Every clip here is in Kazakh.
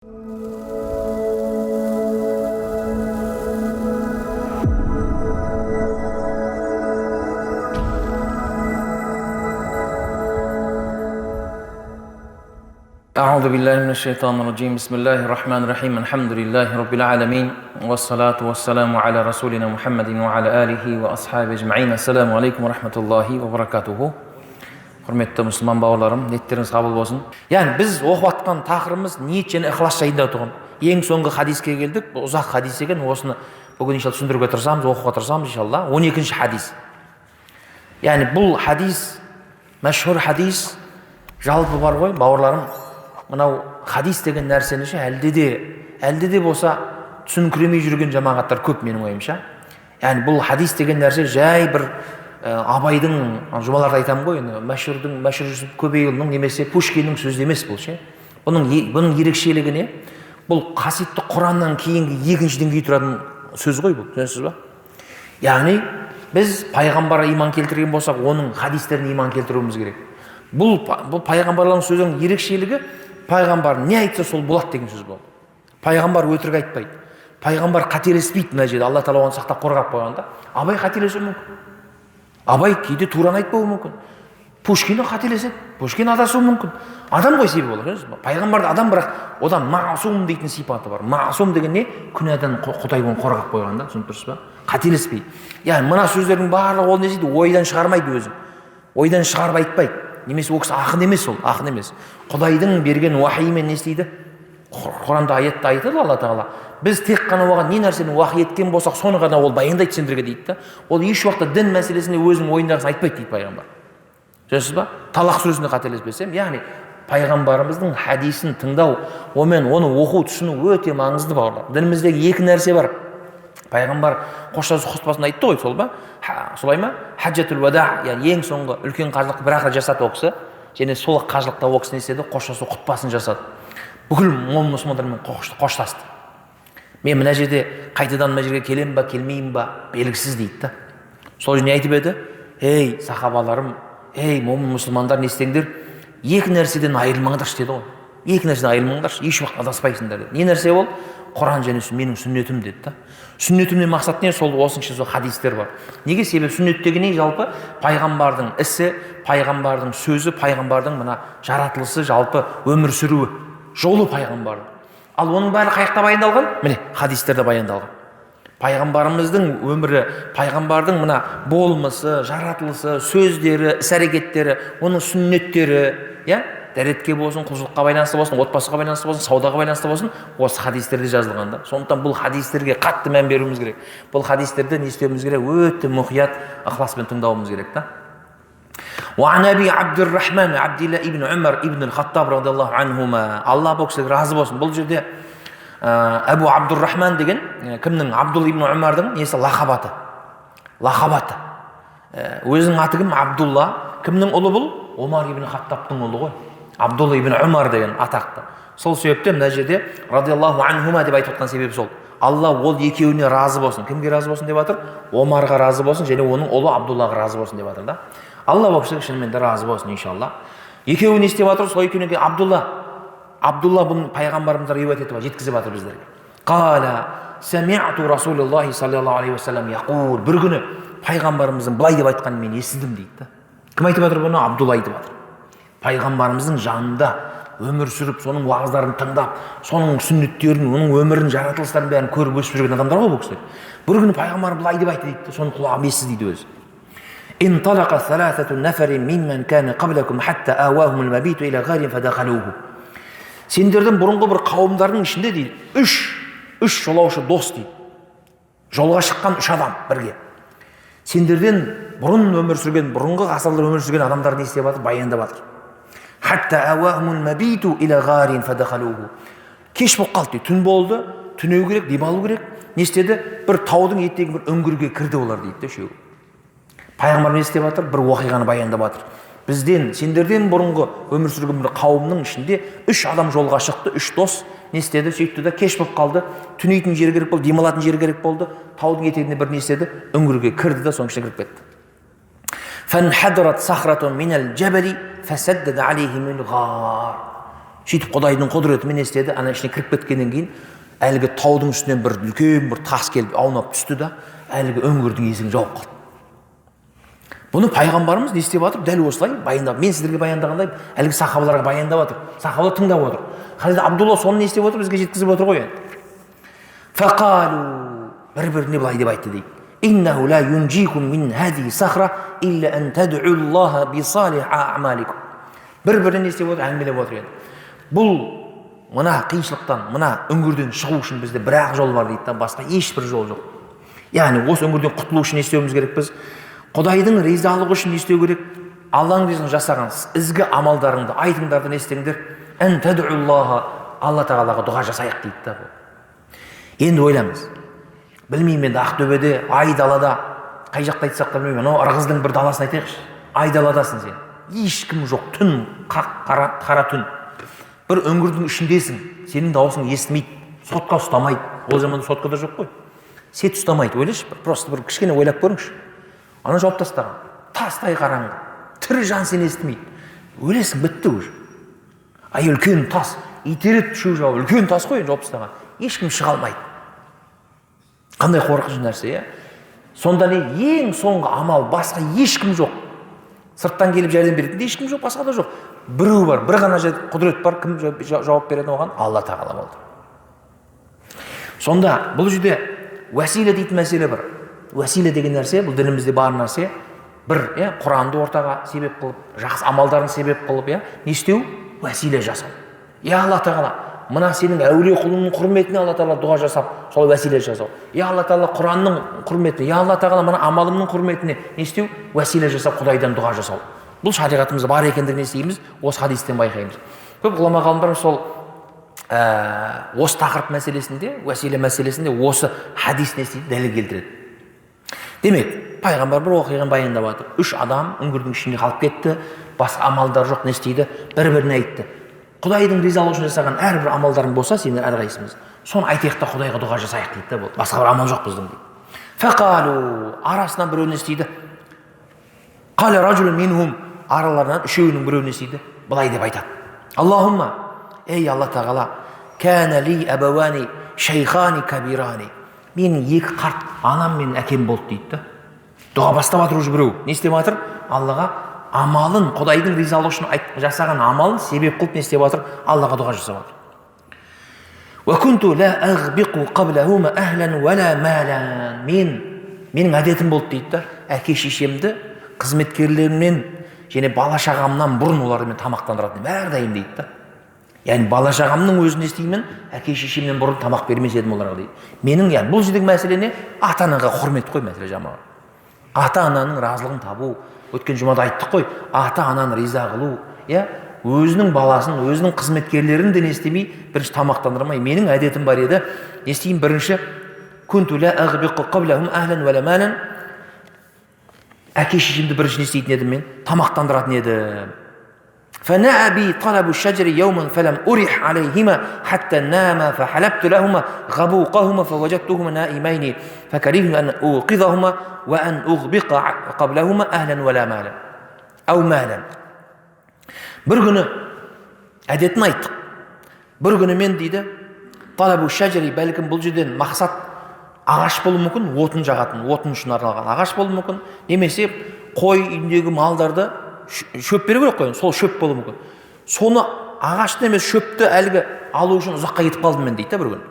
أعوذ بالله من الشيطان الرجيم بسم الله الرحمن الرحيم الحمد لله رب العالمين والصلاة والسلام على رسولنا محمد وعلى آله وأصحابه أجمعين السلام عليكم ورحمة الله وبركاته. Құрметті мұсылман бауырларым, ниеттеріңіз қабыл болсын. Яғни біз оқып жатқан тақырыбымыз ниет және ықылас жайында тұрған. Ең соңғы хадиске келдік. Бұл ұзақ хадис екен. Осыны бүгін иншалла түсіндіруге тырысамыз, оқуға тырысамыз иншалла. 12-ші хадис. Яғни бұл хадис мәшһүр хадис. Жалпы бар ғой, бауырларым. Мынау хадис деген нәрсені әлде де болса түсінкіремей жүрген жамағаттар көп менің ойымша. Яғни бұл хадис деген нәрсе жай бір Абайдың, жұмаларда айтамын ғой, мәшһүр Жүсіп Көбейұлының немесе Пушкиннің сөзі емес бұл ше. Бұның ерекшелігі не? Бұл қасиетті Құраннан кейінгі екінші деңгейде тұратын сөз ғой бұл, түсінесіз ба? Яғни біз пайғамбарға иман келтірген болсақ, оның хадистеріне иман келтіруіміз керек. Бұл пайғамбарлардың сөзінің ерекшелігі, пайғамбар не айтса сол болады деген сөз болды. Пайғамбар өтірік айтпайды. Пайғамбар қателеспейді мына жерде. Алла Тағала оны сақтап қорғап қойғанда. Абай қателесуі мүмкін. Абай кейде тураны айтпауы мүмкін. Пушкин қателеседі. Пушкин адасуы мүмкін. Адам ғой себебі болады. Пайғамбарды адам, бірақ одан маасум дейтін сипаты бар. Маасум деген не? Күнәдан Құдай оны қорғап қойғанда, түсініп тұрсыз ба? Қателеспейді. Яғни мына сөздердің барлығы ол не дейді? Ойдан шығармайды өзі. Ойдан шығарып айтпайды. Немесе ол кісі ақын емес, ол ақын емес. Құдайдың берген уахимен не істейді? Құранда аятта айтады Алла Тағала. Біз тек қана оған не нәрсені уахи еткен болсақ, соны ғана ол баяндайды сендерге дейді да. Ол еш уақытта дін мәселесінде өзінің ойындағысын айтпайды дейді пайғамбар. Түсінесіз ба? Талақ сүресінде қателеспесем, яғни пайғамбарымыздың хадисін тыңдау, оны оқу, түсіну өте маңызды бауырлар. Дініміздегі екі нәрсе бар. Пайғамбар қоштасу хұтпасында айтты ғой, сол ба? Солай ма? Хаджатул вада, яғни ең соңғы үлкен қажылықты бір ақыры жасады ол кісі. Және сол қажылықта ол кісі не істеді? Қоштасу хұтпасын жасады. Бүкіл мұсылмандармен қоштасты. Мен мына жерде қайтадан мына жерге келем ба, келмеймін ба, белгісіз дейді да. Сол не айтып еді? Ей, сахабаларым, ей, мұсылмандар не істеңдер? Екі нәрседен айырылмаңдаршы деді ғой. Екі нәрседен айырылмаңдаршы, еш уақыт адаспайсыңдар деді. Не нәрсе ол? Құран және менің сүннетім деді да. Сүннетімнен мақсат не? Сол осынша сол хадистер бар. Неге? Себебі сүннеттегі не? Жалпы пайғамбардың ісі, пайғамбардың сөзі, пайғамбардың мына жаратылысы, жалпы өмір сүруі, жолы пайғамбардың. Ал оның бәрі қаяқта баяндалған? Міне, хадистерде баяндалған. Пайғамбарымыздың өмірі, пайғамбардың мына болмысы, жаратылысы, сөздері, іс-әрекеттері, оның сүннеттері, дәретке болсын, құлшылыққа байланысты болсын, отбасыға байланысты болсын, саудаға байланысты болсын, осы хадистерде жазылған да. Сондықтан бұл хадистерге қатты мән беруіміз керек. Бұл хадистерді не істеуіміз керек? Өте мұқият ықыласпен тыңдауымыз керек та. وعن أبي عبد الرحمن عبد الله ابن عمر ابن الخطاب رضي الله عنهما. Алла бұл кісілер разы болсын. Бұл жерде Абу Абдуррахман деген кімнің? Абдулла ибн Умардың несі? Лақабаты. Өзінің аты кім? Абдулла. Кімнің ұлы бұл? Омар ибн Хаттабтың ұлы ғой. Абдулла ибн Умар деген атақты. Сол себептен мына жерде радиаллаху анхума деп айтып отқан себебі сол. Алла ол екеуіне разы болсын. Кімге разы болсын деп жатыр? Омарға разы болсын және оның ұлы Абдуллаға разы болсын деп жатыр да. Алла бұл кісілер шынымен де разы болсын иншалла. Екеуі не істеп жатыр? Сол екеуіне Абдулла бұны пайғамбарымыздар риуаят етіп жеткізіп жатыр біздерге. Қала самиъту расулаллахи саллаллаху алейхи уассалам яқул. Бір күні пайғамбарымыздың былай деп айтқанын мен естідім дейді. Кім айтып жатыр бұны? Абдулла айтып жатыр. Пайғамбарымыздың жанында өмір сүріп, соның уағыздарын тыңдап, соның сүннеттерін, оның өмірін, жаратылыстарын бәрін көріп өсіп жүрген адамдар ғой бұл кісілер. Бір күні пайғамбар былай деп айтты дейді. Соның құлағым естіді дейді өзі. انطلق ثلاثة نفر ممن كان قبلكم حتى آواهم المبيت إلى غار فدخلوه. Сендердің бұрынғы бір қауымдардың ішінде дейді, үш жолаушы дос дейді. Жолға шыққан үш адам бірге. Сендерден бұрын өмір сүрген, бұрынғы ғасырлар өмір сүрген адамдар не істеп жатыр? Баяндап жатыр. Хатта ауахумул мабиту иля гарин фадахалуху. Кеш болып қалды дейді. Түн болды, түнеу керек, демалу керек. Не істеді? Бір таудың етегі бір үңгірге кірді олар дейді үшеуі. Пайғамбар не істеп жатыр? Бір уақиғаны баяндап жатыр. Сендерден бұрынғы өмір сүрген бір қауымның ішінде үш адам жолға шықты, үш дос не істеді? Сөйтті да кеш болып қалды, түнейтін жер керек болды, демалатын жер керек болды. Таудың етегіне бір не істеді? Үңгірге кірді да соның ішіне кіріп кетті. Фанхадрат сахратун минал джабали фасаддада алейхимул гар. Сөйтіп Құдайдың құдіретімен не істеді? Ана ішіне кіріп кеткеннен кейін әлгі таудың үстінен бір үлкен бір тас келіп аунап түсті да, әлгі үңгірдің есігін жауып қалды. Бұны пайғамбарымыз не істеп жатыр? Дәл осылай баяндап, мен сіздерге баяндағандай әлгі сахабаларға баяндап жатыр. Сахабалар тыңдап отыр. Хазірет Абдулла соны не істеп отыр? Бізге жеткізіп отыр ғой енді. Фақалу, бір-біріне былай деп айтты дейді. Иннаху ла юнжикум мин хазиhi сахра илля ан тад'у Аллаха би салих а'маликум. Бір-біріне не істеп отыр? Әңгімелеп отыр енді. Бұл мына қиыншылықтан, мына үңгірден шығу үшін бізде бір-ақ жол бар дейді, басқа ешбір жол жоқ. Яғни осы үңгірден құтылу үшін не істеуіміз керек біз? Құдайдың ризалығы үшін не істеу керек? Алланың ризалығын жасаған ізгі амалдарыңды айтыңдар да не істеңдер? Ан тад'у Аллаха, Алла тағалаға дұға жасайық дейді да. Енді ойламыз. Білмеймін енді Ақтөбеде, Айдалада, қай жақта айтсақ та білмеймін, анау Ырғыздың бір даласын айтайықшы. Айдаладасың сен. Ешкім жоқ, түн, қара түн. Бір үңгірдің ішіндесің, сенің дауысың естімейді, сотқа ұстамайды. Ол заманда сотқа да жоқ қой. Сет ұстамайды, ойлашы, просто бір кішкене ойлап көріңші. Ана жауып тастаған, тастай қараңғы, тірі жан сені естімейді. Өлесің, бітті уже. Ай, үлкен тас, итерет шу жау, үлкен тас қой, жауып тастаған. Ешкім шыға алмайды. Қандай қорқыныш нәрсе, иә? Сонда не ең соңғы амал, басқа ешкім жоқ. Сырттан келіп жәрдем беретін ешкім жоқ, басқа да жоқ. Біреу бар, бір ғана құдірет бар, кім жауап береді оған? Алла тағала болды. Сонда бұл жерде уәсиле дейтін мәселе бар. Уәсиле деген нәрсе, бұл дінімізде бар нәрсе. Бір, Құранды ортаға себеп қылып, жақсы амалдарын себеп қылып, не істеу? Уәсиле жасау. Алла тағала, мына сенің әулие құлыңның құрметіне Алла тағала дұға жасап, сол уәсиле жасау. Алла тағала Құранның құрметіне, Алла тағала мына амалымның құрметіне не істеу? Уәсиле жасап, Құдайдан дұға жасау. Бұл шариғатымызда бар екендігін естиміз, осы хадистен байқаймыз. Көп ғұлама ғалымдар сол осы тақырып мәселесінде, уәсиле мәселесінде осы хадис не істейді? Дәлел келтіреді. Демек, пайғамбар бір оқиғаны баяндап жатыр. 3 адам үңгірдің ішінде қалып кетті, басқа амалдар жоқ, не істейді? Бір-біріне айтты. Құдайдың ризалығы үшін жасаған әрбір амалдарың болса, сендер әрқайсымыз соны айтайық та Құдайға дұға жасайық дейді да, басқа бір амал жоқ біздің дейді. Фақалу, арасынан біреу не істейді? Қала ражулун минхум, араларынан үшеуінің біреу не істейді? Былай деп айтады. Аллахумма, ей Алла тағала, кәна ли абавани шайхани кабирани. Менің 2 қарт анам мен әкем болды дейді да. Дұға бастап жатыр уже біреу. Не істеп жатыр? Аллаға амалын, Құдайдың ризалығы үшін жасаған амалын себеп қылып не істеп жатыр? Аллаға дұға жасап жатыр. Ва кунту ла агбиқу қаблахума ахлан ва ла малан. Менің әдетім болды дейді да. Әке шешемді қызметкерлеріммен және бала шағамнан бұрын олармен тамақтандыратын әрдайым дейді да. Яғни бала шағамның өзін істеймін, әке шешемнен бұрын тамақ бермес едім оларға дейді. Менің, яғни бұл жердегі мәселе не? Ата-анаға құрмет қой мәселе жамағат. Ата-ананың разылығын табу. Өткен жұмада айттық қой, ата-ананы риза қылу, өзінің баласын, өзінің қызметкерлерін де не істемей, бірінші тамақтандырмай. Менің әдетім бар еді. Не істеймін? Бірінші, күнту ла агбиқу қаблахум ахлан ва ла малан. Әке шешемді бірінші не істейтін едім мен? Тамақтандыратын едім. فنأى بي طلب الشجر يوما فلم أرح عليهما حتى ناما فحلبت لهما غبوقهما فوجدتهما نائمين فكرهت أن أوقظهما وأن أغبق قبلهما أهلا ولا مالا أو مالا. Bir günü әдетін айттық. Bir günü мен дейді طلب الشجر, бәлкім бұл жерден мақсат ағаш болуы мүмкін, отын жағатын, отын үшін арналған ағаш болуы мүмкін, немесе қой үйіндегі малдарды шөп беру керек қой, сол шөп болуы мүмкін. Соны ағашты емес шөпті әлгі алу үшін ұзаққа кетіп қалдым мен дейді бір күн.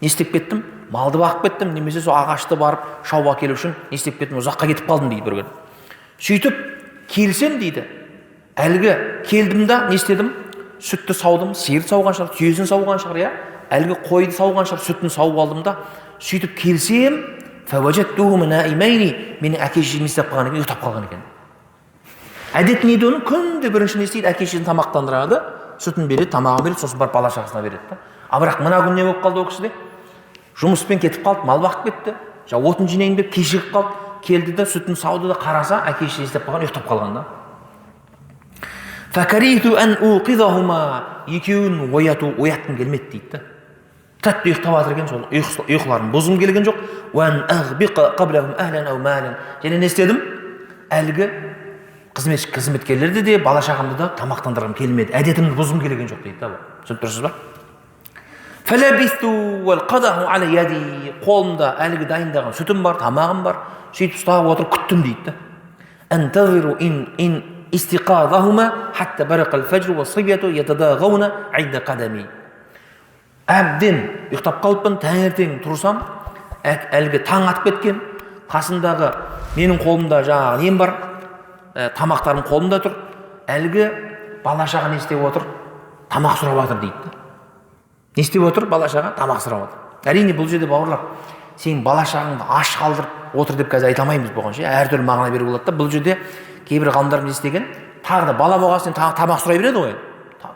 Не істеп кеттім? Малды бағып кеттім, немесе сол ағашты барып шауып әкелу үшін не істеп кеттім? Ұзаққа кетіп қалдым дейді бір күн. Сөйтіп келсем дейді, әлгі келдім да не істедім? Сүтті саудым, сиырды сауған шығар, түйесін сауған шығар, әлгі қойды сауған шығар, сүтін сауып алдым да, сөйтіп келсем, фаважаттухума наимайни, менің әке шешем істеп қалған екен, ұйықтап қалған екен. Әдет не оның? Күнде бірінші не істейді? Әке шешесін тамақтандырады, сүтін береді, тамағын береді, сосын барып бала шағасына береді. Бірақ мына күн не болып қалды ол кісіде? Жұмыспен кетіп қалды, мал бағып кетті, отын жинайын деп кешігіп қалды, келді да сүтін сауды да қараса, әке шешесі істеп қалған, ұйықтап қалған да. Факарихту ан уқидахума, екеуін оятқым келмеді дейді. Тәтті ұйықтап жатыр екен, сол ұйқыларын бұзғым келген жоқ. Уан агбиқа қаблахум ахлан ау малан. Және не істедім? Әлгі қызметкерлерді де бала шағамды да тамақтандырғым келмеді, әдетімді бұзғым келген жоқ дейді да бұл. Түсініп тұрсыз ба? Қолымда әлгі дайындаған сүтім бар, тамағым бар, сөйтіп ұстап отырып күттім дейді да. Әбден ұйықтап қалыппын, таңертең тұрсам, әлгі таң атып кеткен, қасымдағы менің қолымда жаңағы нем бар, тамақтарым қолымда тұр, әлгі бала шаға не істеп отыр? Тамақ сұрап жатыр дейді. Не істеп отыр? Бала шаға тамақ сұрап отыр. Әрине бұл жерде бауырлар, сен бала шағыңды аш қалдырып отыр деп қазір айта алмаймыз бұған ше, әртүрлі мағына беруге болады да. Бұл жерде кейбір ғалымдар не істеген? Тағы да бала болған соң тамақ сұрай береді ғой.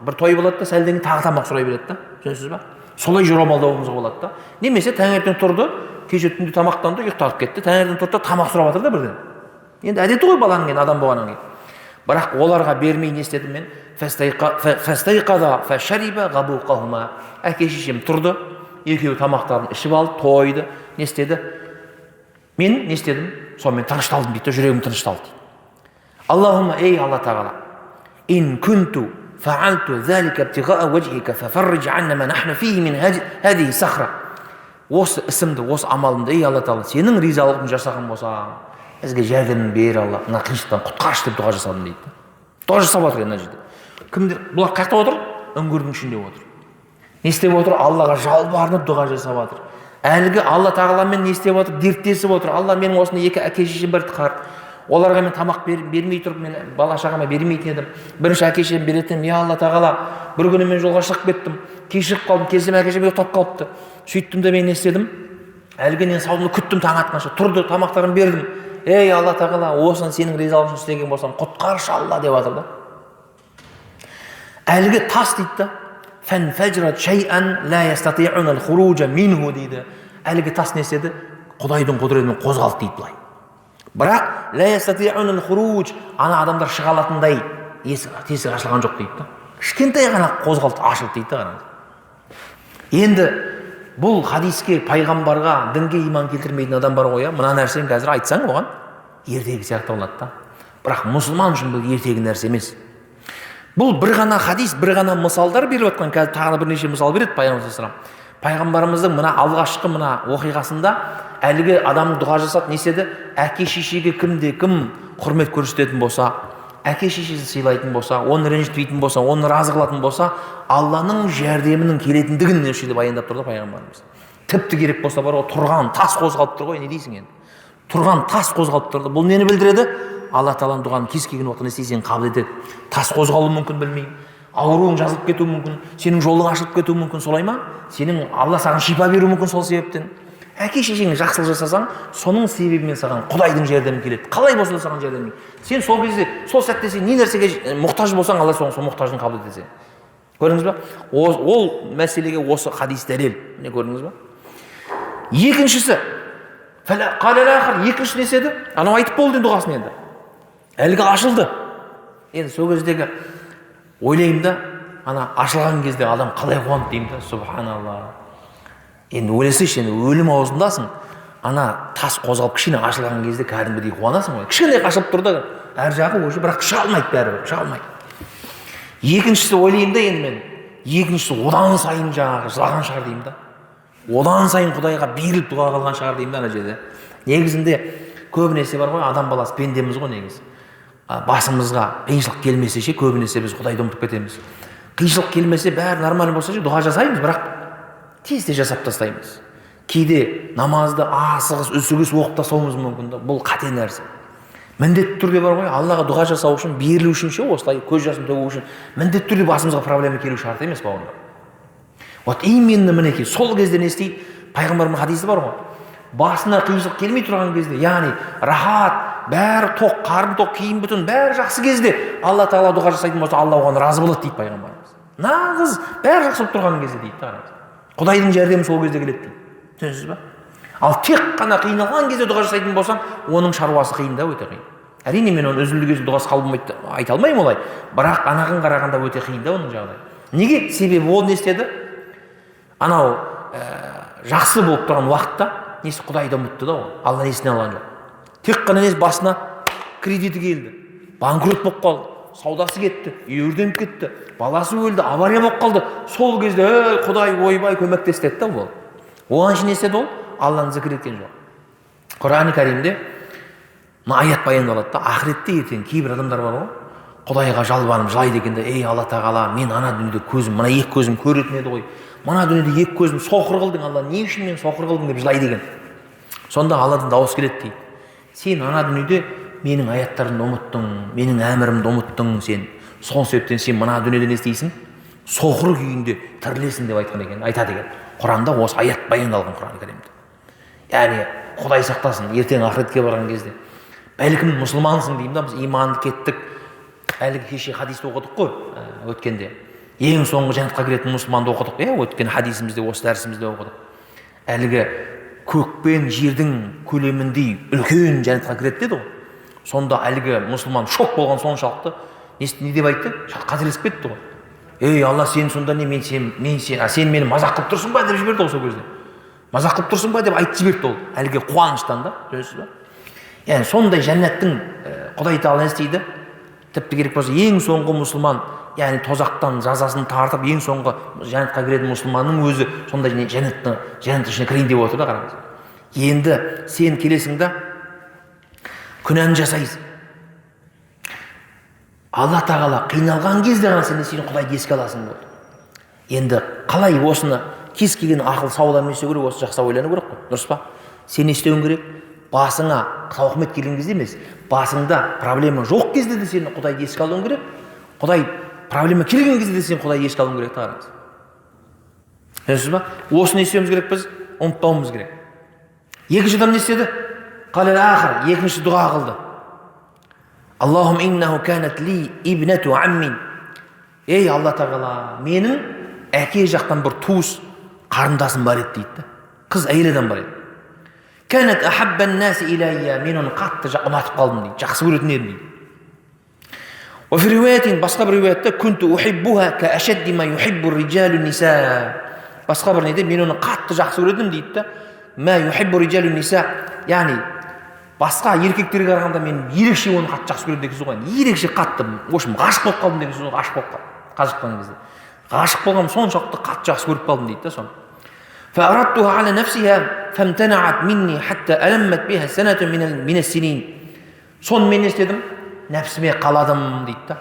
Бір той болады да, сәлден тағы тамақ сұрай береді да. Түсінесіз ба? Солай жорамалдауымызға болады да. Немесе таңертең тұрды, кеше түнде тамақтанды, ұйықтап кетті, таңертең тұрды, тамақ сұрап жатыр да бірден. Енді әдеті ғой баланың кейін, адам болғаннан кейін. Бірақ оларға бермей не істедім мен? Әке шешем тұрды, екеуі тамақтарын ішіп алды, тойды, не істеді? Мен не істедім? Сонымен тынышталдым дейді, жүрегім тынышталды дейді. Аллахумма, ей Алла Тағала, ин күнту фаалту залика ибтиғаа ваджхика фафарриж анна ма нахну фихи мин хадихи сахра. Осы ісімді, осы амалымды, ей Алла Тағала, сенің ризалығын жасаған болсаң, бізге жәрдемін бер Алла, мына қиыншылықтан құтқаршы деп дұға жасадым дейді. Дұға жасап отыр мына жерде. Кімдер? Бұлар қайда отыр? Үңгірдің ішінде отыр. Не істеп отыр? Аллаға жалбарынып дұға жасап отыр. Әлгі Алла Тағаламен не істеп отыр? Дерттесіп отыр. Алла, менің осында екі әке шешем бар қар. Оларға мен тамақ бермей тұрып, мен бала шағама бермейтін едім. Бірінші әке шешем беретін, я Алла Тағала, бір күні мен жолға шығып кеттім, кешігіп қалдым, келсем әке шешем ұйықтап қалыпты. Сөйттім де мен не істедім? Әлгі саудымды күттім, таң атқанша тұрды, тамақтарын бердім. Ей Алла Тағала, осыны сенің ризалығың үшін істеген болсам, құтқаршы Алла деп жатыр да. Әлгі тас дейді да. Дейді. Әлгі тас не істеді? Құдайдың құдіретімен қозғалды дейді былай. Бірақ ана адамдар шыға алатындай тесік ашылған жоқ дейді да. Кішкентай ғана қозғалды, ашылды дейді да. Енді бұл хадиске, пайғамбарға, дінге иман келтірмейтін адам бар ғой, мына нәрсені қазір айтсаң оған ертегі сияқты болады да. Бірақ мұсылман үшін бұл ертегі нәрсе емес. Бұл бір ғана хадис, бір ғана мысалдар беріп отқан, қазір тағы бірнеше мысал береді пайғамбар. Пайғамбарымыздың мына алғашқы мына оқиғасында әлгі адам дұға жасап, не істеді? Әке шешеге кімде кім құрмет көрсететін болса, әке шешесін сыйлайтын болса, оны ренжітпейтін болса, оны разы қылатын болса, Алланың жәрдемінің келетіндігін осы жерде баяндап тұрды пайғамбарымыз. Тіпті керек болса бар ғой, тұрған тас қозғалып тұр ғой, не дейсің енді? Тұрған тас қозғалып тұрды. Бұл нені білдіреді? Алла Тағаланың дұғаны кез келген уақытта не істейсің қабыл етеді. Тас қозғалуы мүмкін, білмеймін. Ауруың жазылып кетуі мүмкін, сенің жолың ашылып кетуі мүмкін, солай ма? Сенің Алла саған шипа беруі мүмкін сол себептен. Әке шешеңе жақсылық жасасаң, соның себебімен саған Құдайдың жәрдемі келеді. Қалай болса да саған жәрдем. Сен сол кезде, сол сәтте сен не нәрсеге мұқтаж болсаң, Алла сол мұқтажын қабыл етеді. Көрдіңіз ба? Ол мәселеге осы хадис дәлел. Не көрдіңіз ба? Екіншісі, екінші не істеді? Анау айтып болды дұғасын енді. Әлгі ашылды. Енді сол кездегі ойлаймын да, ана ашылған кезде адам қалай қуанды деймін да, субханалла. Енді ойласайшы, енді өлім аузындасың, ана тас қозғалып кішкене ашылған кезде кәдімгідей қуанасың ғой. Кішкене ашылып тұр да, әр жағы өші, бірақ шыға алмайды бәрібір, шыға алмайды. Екіншісі ойлаймын да енді мен, екіншісі одан сайын жаңағы жылаған шығар деймін да. Одан сайын Құдайға беріліп дұға қылған шығар деймін да ана жерде. Негізінде көбінесе бар ғой, адам баласы пендеміз ғой негізі. Басымызға қиыншылық келмесе ше, көбінесе біз Құдайды ұмытып кетеміз. Қиыншылық келмесе, бәрі нормально болса ше, дұға жасаймыз, бірақ тез жасап тастаймыз. Кейде намазды асығыс, үсігіс оқып тастауымыз мүмкін да. Бұл қате нәрсе. Міндетті түрде бар ғой, Аллаға дұға жасау үшін, берілу үшін ше, осылай көз жасын төгу үшін, міндетті түрде басымызға проблема келу шарт емес бауырлар. Вот именно мінекей сол кезде не істейді? Пайғамбарымның хадисі бар ғой. Басына қиыншылық келмей тұрған кезде, яғни рахат, бәрі тоқ, қарны тоқ, киім бүтін, бәрі жақсы кезде Алла Тағала дұға жасайтын болса, Алла оған разы болады дейді пайғамбарымыз. Нағыз бәрі жақсы болып тұрған кезде дейді. Құдайдың жәрдемі сол кезде келеді дейді. Түсінесіз ба? Ал тек қана қиналған кезде дұға жасайтын болсаң, оның шаруасы қиын да, өте қиын. Әрине мен оны үзілді-кесілді дұғасы қабылмайды айта алмаймын олай, бірақ анаған қарағанда өте қиын да оның жағдайы. Неге? Себебі ол не істеді? Анау жақсы болып тұрған уақытта Құдайды ұмытты да ол. Алла несіне алған жоқ. Тек қана басына кредиті келді. банкрот болып қалды, саудасы кетті, үйірденіп кетті, баласы өлді, авария болып қалды. Сол кезде Құдай ойбай көмектес деді да ол. Оған үшін не істеді ол? Алланы зікір еткен жоқ. Құран-ы Кәрімде аят баяндалады да, ақыретте ертең кейбір адамдар бар ғой, Құдайға жалбарынып жылайды екен де, ей Алла тағала, мен ана дүниеде көзім, мына екі көзім көретін еді ғой, мына дүниеде екі көзім соқыр қылдың, Алла, не үшін мен соқыр қылдың деп жылайды екен. Сонда Алладан дауыс келеді дейді, сен ана дүниеде менің аяттарымды ұмыттың, менің әмірімді ұмыттың сен. Сол себептен сен мына дүниеде не істейсің? Соқыр күйінде тірілесің деп айтқан екен, айтады екен. Құранда осы аят баяндалған Құран-ы Кәрімде. Яғни Құдай сақтасын, ертең ақыретке барған кезде бәлкім мұсылмансың деймін да, біз иманды кеттік. Әлгі кеше хадисті оқыдық қой, өткенде. Ең соңғы жәннатқа кіретін мұсылманды оқыдық. Өткен хадисімізде, осы дәрісімізде оқыдық. Әлгі көк пен жердің көлеміндей үлкен жәннатқа кіреді деді ғой. Сонда әлгі мұсылман шок болған соншалықты не деп айтты? Қателесіп кетті ғой. Ей Алла, сен сонда не, сен мені мазақ қылып тұрсың ба деп жіберді осы кезде. Мазақ қылып тұрсың ба деп айтып жіберді ол. Әлгі қуаныштан да, көресіз ба? Яғни сондай жәннаттың Құдай тағала не істейді? Тіпті керек болса ең соңғы мұсылман, яғни тозақтан жазасын тартып ең соңғы жәннатқа кіретін мұсылманның өзі сондай жәннаттың ішіне кірейін деп отыр да, қараңыз. Енді сен келесің да күнәні жасайсың. Алла тағала қиналған кезде ғана сен Құдайды еске аласың болды. Енді қалай осыны кез келген ақыл сауалдан есе керек, осы жақсы ойлану керек қой, дұрыс па? Сен не істеуің керек? Басыңа тауқымет келген кезде емес, басыңда проблема жоқ кезде де сен Құдайды еске алуың керек. Құдай проблема келген кезде де сен Құдайды еске алуың керек та, қараңыз. Көрдіңіз ба? Осыны естуіміз керек, біз ұмытпауымыз керек. Екінші адам не істеді? Екінші дұға қылды. Аллахум иннаху канат ли ибнату аммин. Ей Алла тағала, менің әке жақтан бір туыс қарындасым бар еді дейді. Қыз әйел адам бар еді. Канат ахаббан наси иляйя, мен оны қатты ұнатып қалдым дейді, жақсы көретін едім дейді. Уафи риуаятин, басқа бір риуаятта күнту ухиббуха ка ашадди ма юхиббу риджалу ниса. Басқа бір неде мен оны қатты жақсы көретінмін дейді да. Ма юхиббу риджалу ниса, яғни басқа еркектерге қарағанда мен ерекше оны қатты жақсы көреді деген сөз ғой. Ерекше қатты, в общем, ғашық болып қалдым деген сөз ғой, ғашық болып қалдым. Қажыққан кезде. Ғашық болғам соншалықты қатты жақсы көріп қалдым дейді да соны. فأردتها على نفسها فامتنعت مني حتى ألمت بها سنة من السنين. Соны мен істедім, нәпсіме қаладым дейді да.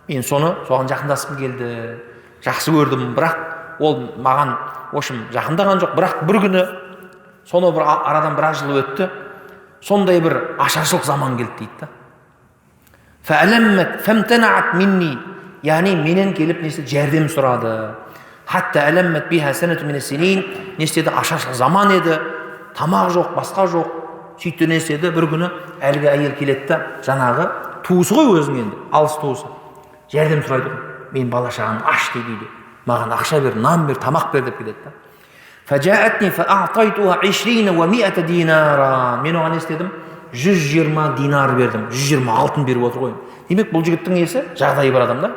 Мен соған жақындасқым келді, жақсы көрдім, бірақ ол маған, в общем, жақындаған жоқ, бірақ бір күні соны бір арадан біраз жыл өтті, сондай бір ашаршылық заман келді дейді да. فامتنعت مني, яғни менен келіп несі жәрдем сұрады. Хатта әләммет биха сәнәту мин ас-синин, не істеді? Ашаршылық заман еді, тамақ жоқ, басқа жоқ. Сөйтті не істеді? Бір күні әлгі әйел келеді да, жаңағы туысы ғой өзің енді, алыс туысы. Жәрдем сұрайды ғой. Мен бала шағамды аш дейді үйде. Маған ақша бер, нан бер, тамақ бер деп келеді да. Фажаатни фаътайтуха 20 ва 100 динара. Мен оған не істедім? 120 динар бердім. 120 алтын беріп отыр ғой. Демек бұл жігіттің несі? Жағдайы бар адам да.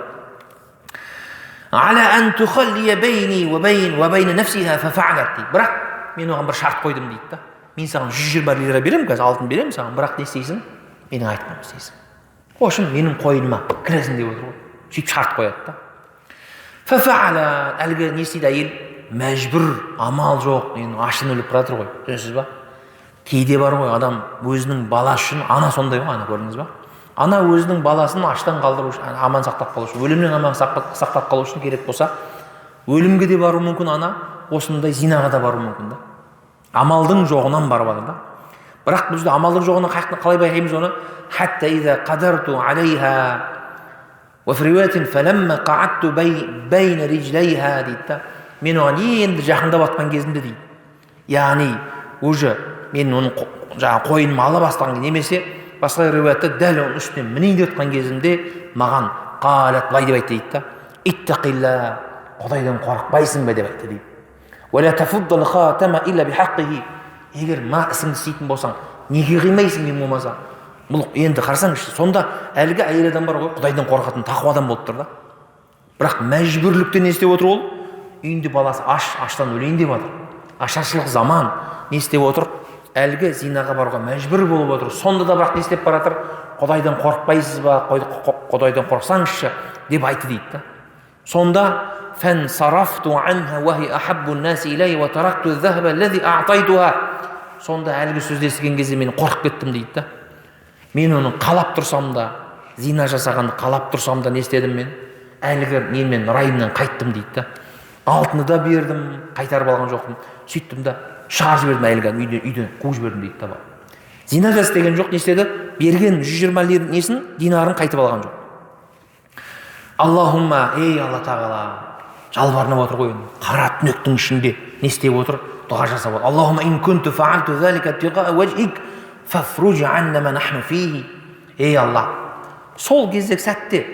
Ала ан тухалли байни ва байна нафсиха фафалат. Бірақ мен оған бір шарт қойдым дейді да. Мен саған 120 лира беремін, қазір алтын беремін саған, бірақ не істейсің? Менің айтқанымды істейсің. Ошын менің қойныма кіресің деп отыр ғой. Сөйтіп шарт қояды да. Фафалат. Әлгі не істейді әйел? Мәжбүр, амал жоқ, мен ашын өліп жатыр ғой. Түсінесіз ба? Кейде бар ғой адам өзінің баласы үшін, ана сондай ғой, ана көрдіңіз ба? Ана өзінің баласын аштан қалдыру үшін, аман сақтап қалу үшін, өлімнен аман сақтап қалу үшін керек болса, өлімге де бару мүмкін ана, осындай зинаға да бару мүмкін да. Амалдың жоғынан барып жатыр да. Бірақ бізде амалдың жоғынан қалай байқаймыз оны? Хатта иза qadartu alayha wa fi riwayatin falamma qa'adtu bayna rijlayha дейді. Мен оған енді жақындап атқан кезімде дейді. Яғни уже мен оның жаңағы қойыныма ала бастаған немесе басқа риуаятта дәл оның үстіне мінейін деп отқан кезімде маған қалат былай деп айтты дейді да. Иттақилла, Құдайдан қорықпайсың ба деп айтты дейді. Уәла тафуддал хатама илля бихаққихи. Егер ісіңді істейтін болсаң, неге қимайсың ең болмаса? Бұл енді қарасаңызшы, сонда әлгі әйел адам бар ғой, Құдайдан қорқатын тақуа адам болып тұр да. Бірақ мәжбүрлікте не істеп отыр ол? Үйінде баласы аштан өлейін деп жатыр. Ашаршылық заман не істеп отыр? әлгі зинаға баруға мәжбүр болып отыр. Сонда да бірақ не істеп бара жатыр? Құдайдан қорықпайсыз ба? Құдайдан қорықсаңызшы деп айтты дейді да. Сонда фансарафту анха ва хи ахаббу наси илайя ва таракту захаба аллази а'тайтуха. Сонда әлгі сөзді естіген кезде мен қорқып кеттім дейді да. Мен оны қалап тұрсам да, зина жасағанды қалап тұрсам да не істедім мен? Әлгі мен райымнан қайттым дейді да. Алтынды да бердім, қайтарып алған жоқпын. Сөйттім да шығарып жібердім әйелді үйден қуып жібердім дейді да. Зина жас деген жоқ, не істеді? Берген 120 несін, динарын қайтып алған жоқ. Аллахумма, ей Алла тағала, жалбарынып отыр ғой, қара түнектің ішінде не істеп отыр? Дұға жасап отыр. Аллахумма ин кунту фаалту залика тиға вajhik фафруж анна ма нахну фихи. Ей Алла, сол кездегі сәтте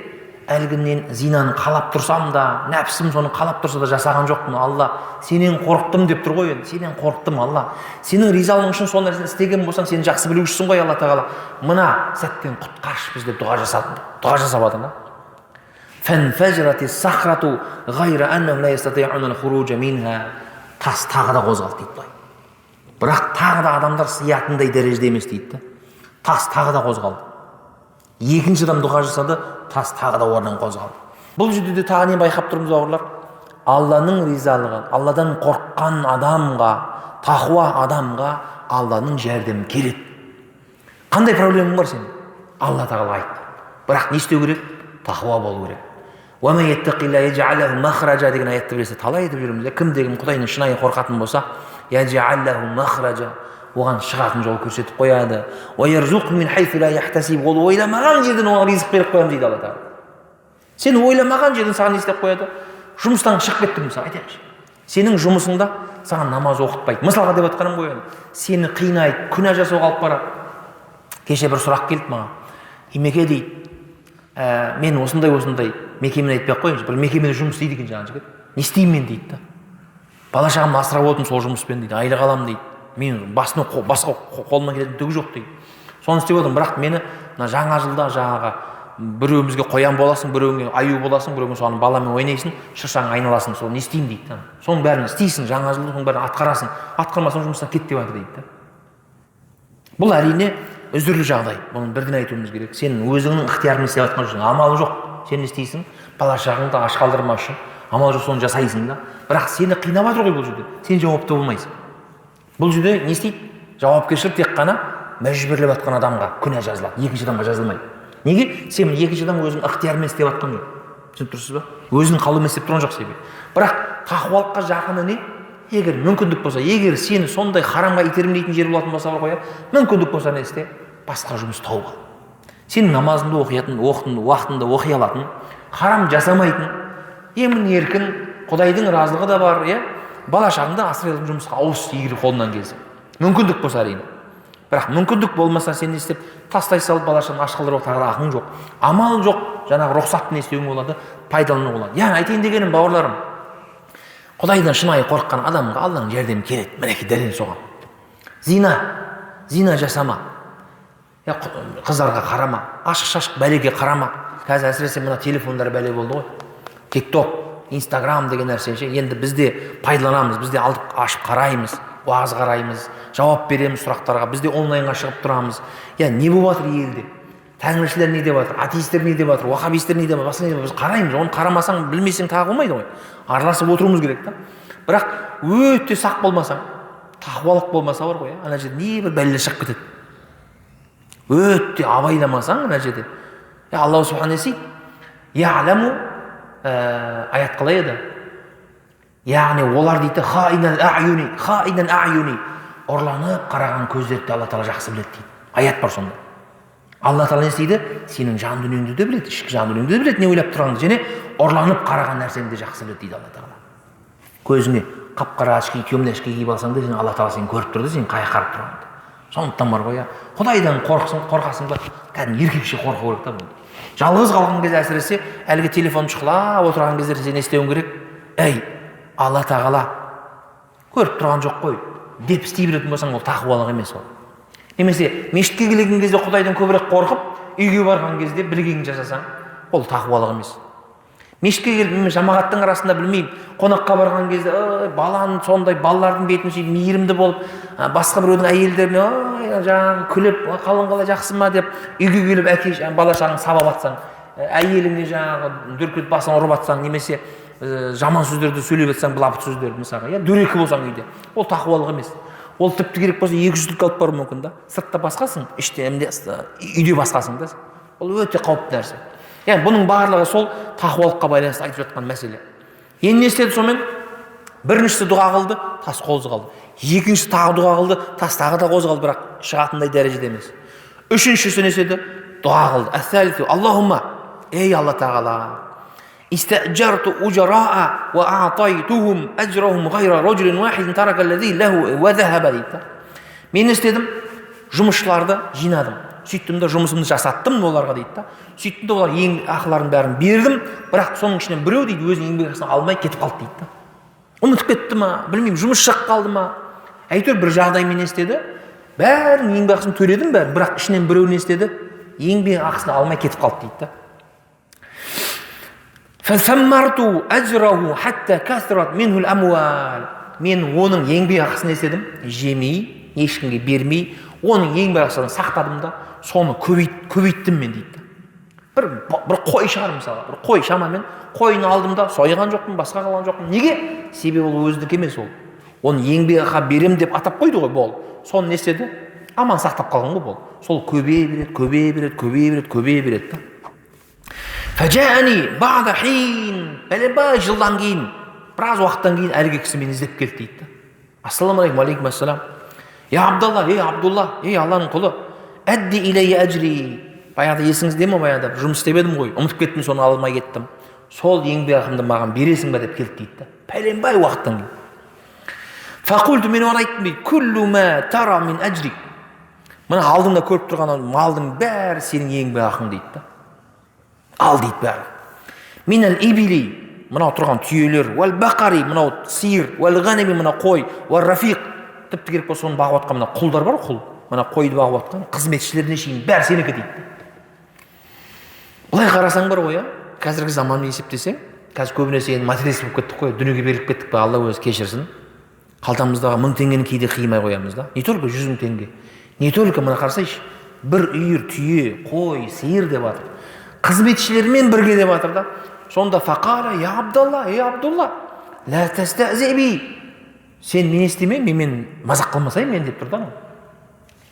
әлгінен зинаны қалап тұрсам да, нәпсім соны қалап тұрса да жасаған жоқпын. Алла, сенен қорықтым деп тұр ғой енді. Сенен қорықтым, Алла. Сенің ризалығың үшін сол нәрсені істеген болсаң, сен жақсы білушісің ғой, Алла тағала. Мына сәттен құтқаршы біз деп дұға жасап жатыр да. Фанфажрати сахрату гайра аннахум ла ястати'уна ал-хуруж минха. Тас тағы да қозғалды дейді былай. Бірақ тағы да адамдар сиятындай дәрежеде емес дейді да. Тас тағы да қозғалды. Екінші адам дұға жасады, тас тағы да орнынан қозғалды. Бұл жерде де тағы не байқап тұрмыз бауырлар? Алланың ризалығы, Алладан қорыққан адамға, тақуа адамға Алланың жәрдемі келеді. Қандай проблемаң бар сенің? Алла тағала айтты. Бірақ не істеу керек? Тақуа болу керек. وَمَنْ يَتَّقِ اللَّهَ يَجْعَلْ لَهُ مَخْرَجًا деген аятты білесіз. Талай айтып жүреміз. Кім-кім Құдайдан шынайы қорқатын болса, يَجْعَلْ لَهُ مَخْرَجًا, оған шығатын жол көрсетіп қояды. وَيَرْزُقْهُ مِنْ حَيْثُ лَا يَحْتَسِبُ, ол ойламаған жерден оған ризық беріп қоямыз дейді Алла тағала. Сен ойламаған жерден саған не істеп қояды? Жұмыстан шығып кеттің мысалы, айтайықшы. Сенің жұмысыңда саған намаз оқытпайды. Мысалға деп жатқаным ғой енді. Сені қинайды, күнә жасауға алып барады. Кеше бір сұрақ келді маған. Имеке дейді, мен осындай мекемені айтпай-ақ қояйыншы, бір мекемеде жұмыс істейді екен жаңағы жігіт. Не істеймін мен дейді да. Бала шағамды асырап отырмын сол жұмыспен дейді, айлық аламын дейді. Мен басқа қолымнан келетін түгі жоқ дейді. Соны істеп отырмын, бірақ мені жаңа жылда жаңағы біреуімізге қоян боласың, біреуіңе аю боласың, біреуіңе соның баламен ойнайсың, шыршаң айналасың, соны не істеймін дейді да. Соның бәрін істейсің, жаңа жылда соның бәрін атқарасың. Атқармасаң жұмыстан кет деп жатыр дейді да. Бұл әрине үзірлі жағдай. Бұны бірден айтуымыз керек. Сен өзіңнің ықтиярыңмен істеп жатқан жоқсың. Амалы жоқ. Сен не істейсің? Бала шағаңды аш қалдырмас үшін амал жоқ, соны жасайсың да. Бірақ сені қинап жатыр ғой бұл жерде. Сен жауапты болмайсың. Бұл жерде не істейді? Жауапкершілік тек қана мәжбүрлеп жатқан адамға күнә жазылады. Екінші адамға жазылмайды. Неге? Сен екінші адам өзінің ықтиярымен істеп жатқан жоқ. Түсініп тұрсыз ба? Өзінің қалауымен істеп тұрған жоқ себебі. Бірақ тақуалыққа жақыны не? Егер мүмкіндік болса, егер сені сондай харамға итермелейтін жер болатын болса бар ғой, мүмкіндік болса не істе? Басқа жұмыс тауып ал. Сен намазыңды оқитын, уақытында оқи алатын, харам жасамайтын, емін еркін, Құдайдың разылығы да бар, бала шағыңды асырай алатын жұмысқа ауыс егер қолынан келсе. Мүмкіндік болса әрине. Бірақ мүмкіндік болмаса сен не істеп тастай салып бала шағаны аш қалдырып тағы да ақың жоқ. Амал жоқ, жаңағы рұқсатты не істеуің болады, пайдалану болады. Яғни айтайын дегенім бауырларым, Құдайдан шынайы қорыққан адамға Алланың жәрдемі келеді. Мінекей дәлел соған. Зина жасама. Қыздарға қарама, ашық-шашық бәлеге қарама. Қазір әсіресе мына телефондар бәле болды ғой. TikTok, Instagram деген нәрсе. Енді бізде пайдаланамыз, бізде алдық ашып қараймыз, уағыз қараймыз, жауап береміз сұрақтарға. Бізде онлайнға шығып тұрамыз. Не болып жатыр елде? Тәңіршілер не деп жатыр, атеистер не деп жатыр, уахабистер не деп жатыр, басқа не деп жатыр, біз қараймыз. Оны қарамасаң, білмесең тағы болмайды ғой. Араласып отыруымыз керек та. Бірақ өте сақ болмасаң, тақуалық болмаса бар ғой, ана жерде небір бәлелер шығып кетеді. Өте абайламасаң ана жерде. Алла субхана есі, я'ламу, аят қалай еді? Яғни олар дейді, хаинал а'юни, ұрланып қараған көздерді Алла тағала жақсы біледі дейді. Аят бар сонда. Алла тағала не істейді? Сенің жан дүниеңді де біледі, ішкі жан дүниеңді де біледі, не ойлап тұрғаныңды, және ұрланып қараған нәрсеңді де жақсы біледі дейді Алла тағала. Көзіңе қап-қара очки, темный очки киіп алсаң да, Алла тағала сені көріп тұрды, сен қай қарап тұрғаныңды. Сондықтан бар ғой, Құдайдан қорқасың ба, кәдімгі еркекше қорқу керек та бұл. Жалғыз қалған кезде әсіресе әлгі телефон шұқылап отырған кезде сен не істеуің керек? Алла тағала көріп тұрған жоқ қой деп істей беретін болсаң, ол тақуалық емес ол. Немесе мешітке келген кезде Құдайдан көбірек қорқып, үйге барған кезде білгенін жасасаң, ол тақуалық емес. Мешітке келіп мен жамағаттың арасында білмеймін, қонаққа барған кезде баланың сондай балалардың бетін сүйіп мейірімді болып, басқа біреудің әйелдеріне жаңағы күліп қалың қалай жақсы ма деп үйге келіп әке бала шағаң сабап жатсаң, әйеліңе жаңағы дүркіреп басынан ұрып жатсаң, немесе жаман сөздерді сөйлеп жатсаң, былапыт сөздерді мысалға, я дөрекі болсаң үйде, ол тақуалық емес. Ол тіпті керек болса 200-лік алып бару мүмкін да. Сыртта басқасың, іште үйде басқасың да. Ол өте қауіпті нәрсе. Яғни бұның барлығы сол тақуалыққа байланысты айтып жатқан мәселе. Енді не істеді сонымен? Біріншісі дұға қылды, тас қозғалды. Екіншісі тағы дұға қылды, тас тағы да қозғалды, бірақ шығатындай дәрежеде емес. Үшіншісі не істеді? Дұға қылды. Әс-сәлису, Аллахумма, ей Алла тағала, истаджарту уджара'a ва а'тайтухум ажрахум гайра раджулин вахидин тарака аллази лаху ва захаба дейді. Мен істедім, жұмысшыларды жинадым. Сөйттім де жұмысымды жасаттым оларға дейді да. Сөйттім де олар ақыларын бәрін бердім, бірақ соның ішінен біреу дейді өзінің еңбекақысын алмай кетіп қалды дейді да. Ұмытып кетті ма, білмеймін, жұмыс шығып қалды ма. Әйтеуір бір жағдаймен істеді, бәрін еңбекақысын төледім бәрін, бірақ ішінен біреу не істеді? Еңбекақысын алмай кетіп қалды дейді да. Фасаммарту ажраху хатта касрат минхул амвал. Мен оның еңбекақысын істедім, жемей, ешкімге бермей, оның еңбекақысын сақтадым да, соны көбейттім мен дейді. Бір қой шығар мысалы, бір қой шамамен қойын алдым да, сойған жоқпын, басқа қалған жоқпын. Неге? Себебі ол өздік емес ол. Оны еңбекақы берем деп атап қойды ғой бол. Соны не істеді? Аман сақтап қалған ғой бол. Сол көбейе береді да. Фажани бада хин, бәлебай жылдан кейін, біраз уақыттан кейін әлгі кісі мені іздеп келді дейді. Ассаламу алейкум, ассалам. Я Абдалла, ей Алланың құлы, әдди илейе әжри. Баяғыда есіңізде ме, баяғыда жұмыс істеп едім ғой, ұмытып кеттім, соны алмай кеттім. Сол еңбекақымды маған бересің бе деп келді дейді. Пәленбай уақыттан кейін. Фақулту, мен оны айттым дейді, күллу ма тара мин әжри. Мына алдыңда көріп тұрған малдың бәрі сенің еңбекақың дейді. Ал дейді бәрі. Минал ибили, мынау тұрған түйелер, уәл бақари, мынау сиыр, уәл ғанеми, мына қой, уәл рафиқ, тіпті керек болса соны бағып атқан мына құлдар бар, құл, мына қойды бағып атқан қызметшілеріне шейін бәрі сенікі дейді. Бұлай қарасаң бар ғой, қазіргі заманды есептесең, қазір көбінесе енді материалист болып кеттік қой, дүниеге беріліп кеттік пе, Алла өзі кешірсін. Қалтамыздағы 1000 теңгені кейде қимай қоямыз да. Не только 100 000 теңге, не только мына қарасайшы, бір үйір, түйе, қой, сиыр деп жатыр. Қызметшілермен бірге деп жатыр да. Сонда фақала, я Абдалла, ей Абдулла, ла тастазиби. Сен мен істеме, мен мазақ қылмасай мен деп тұр да.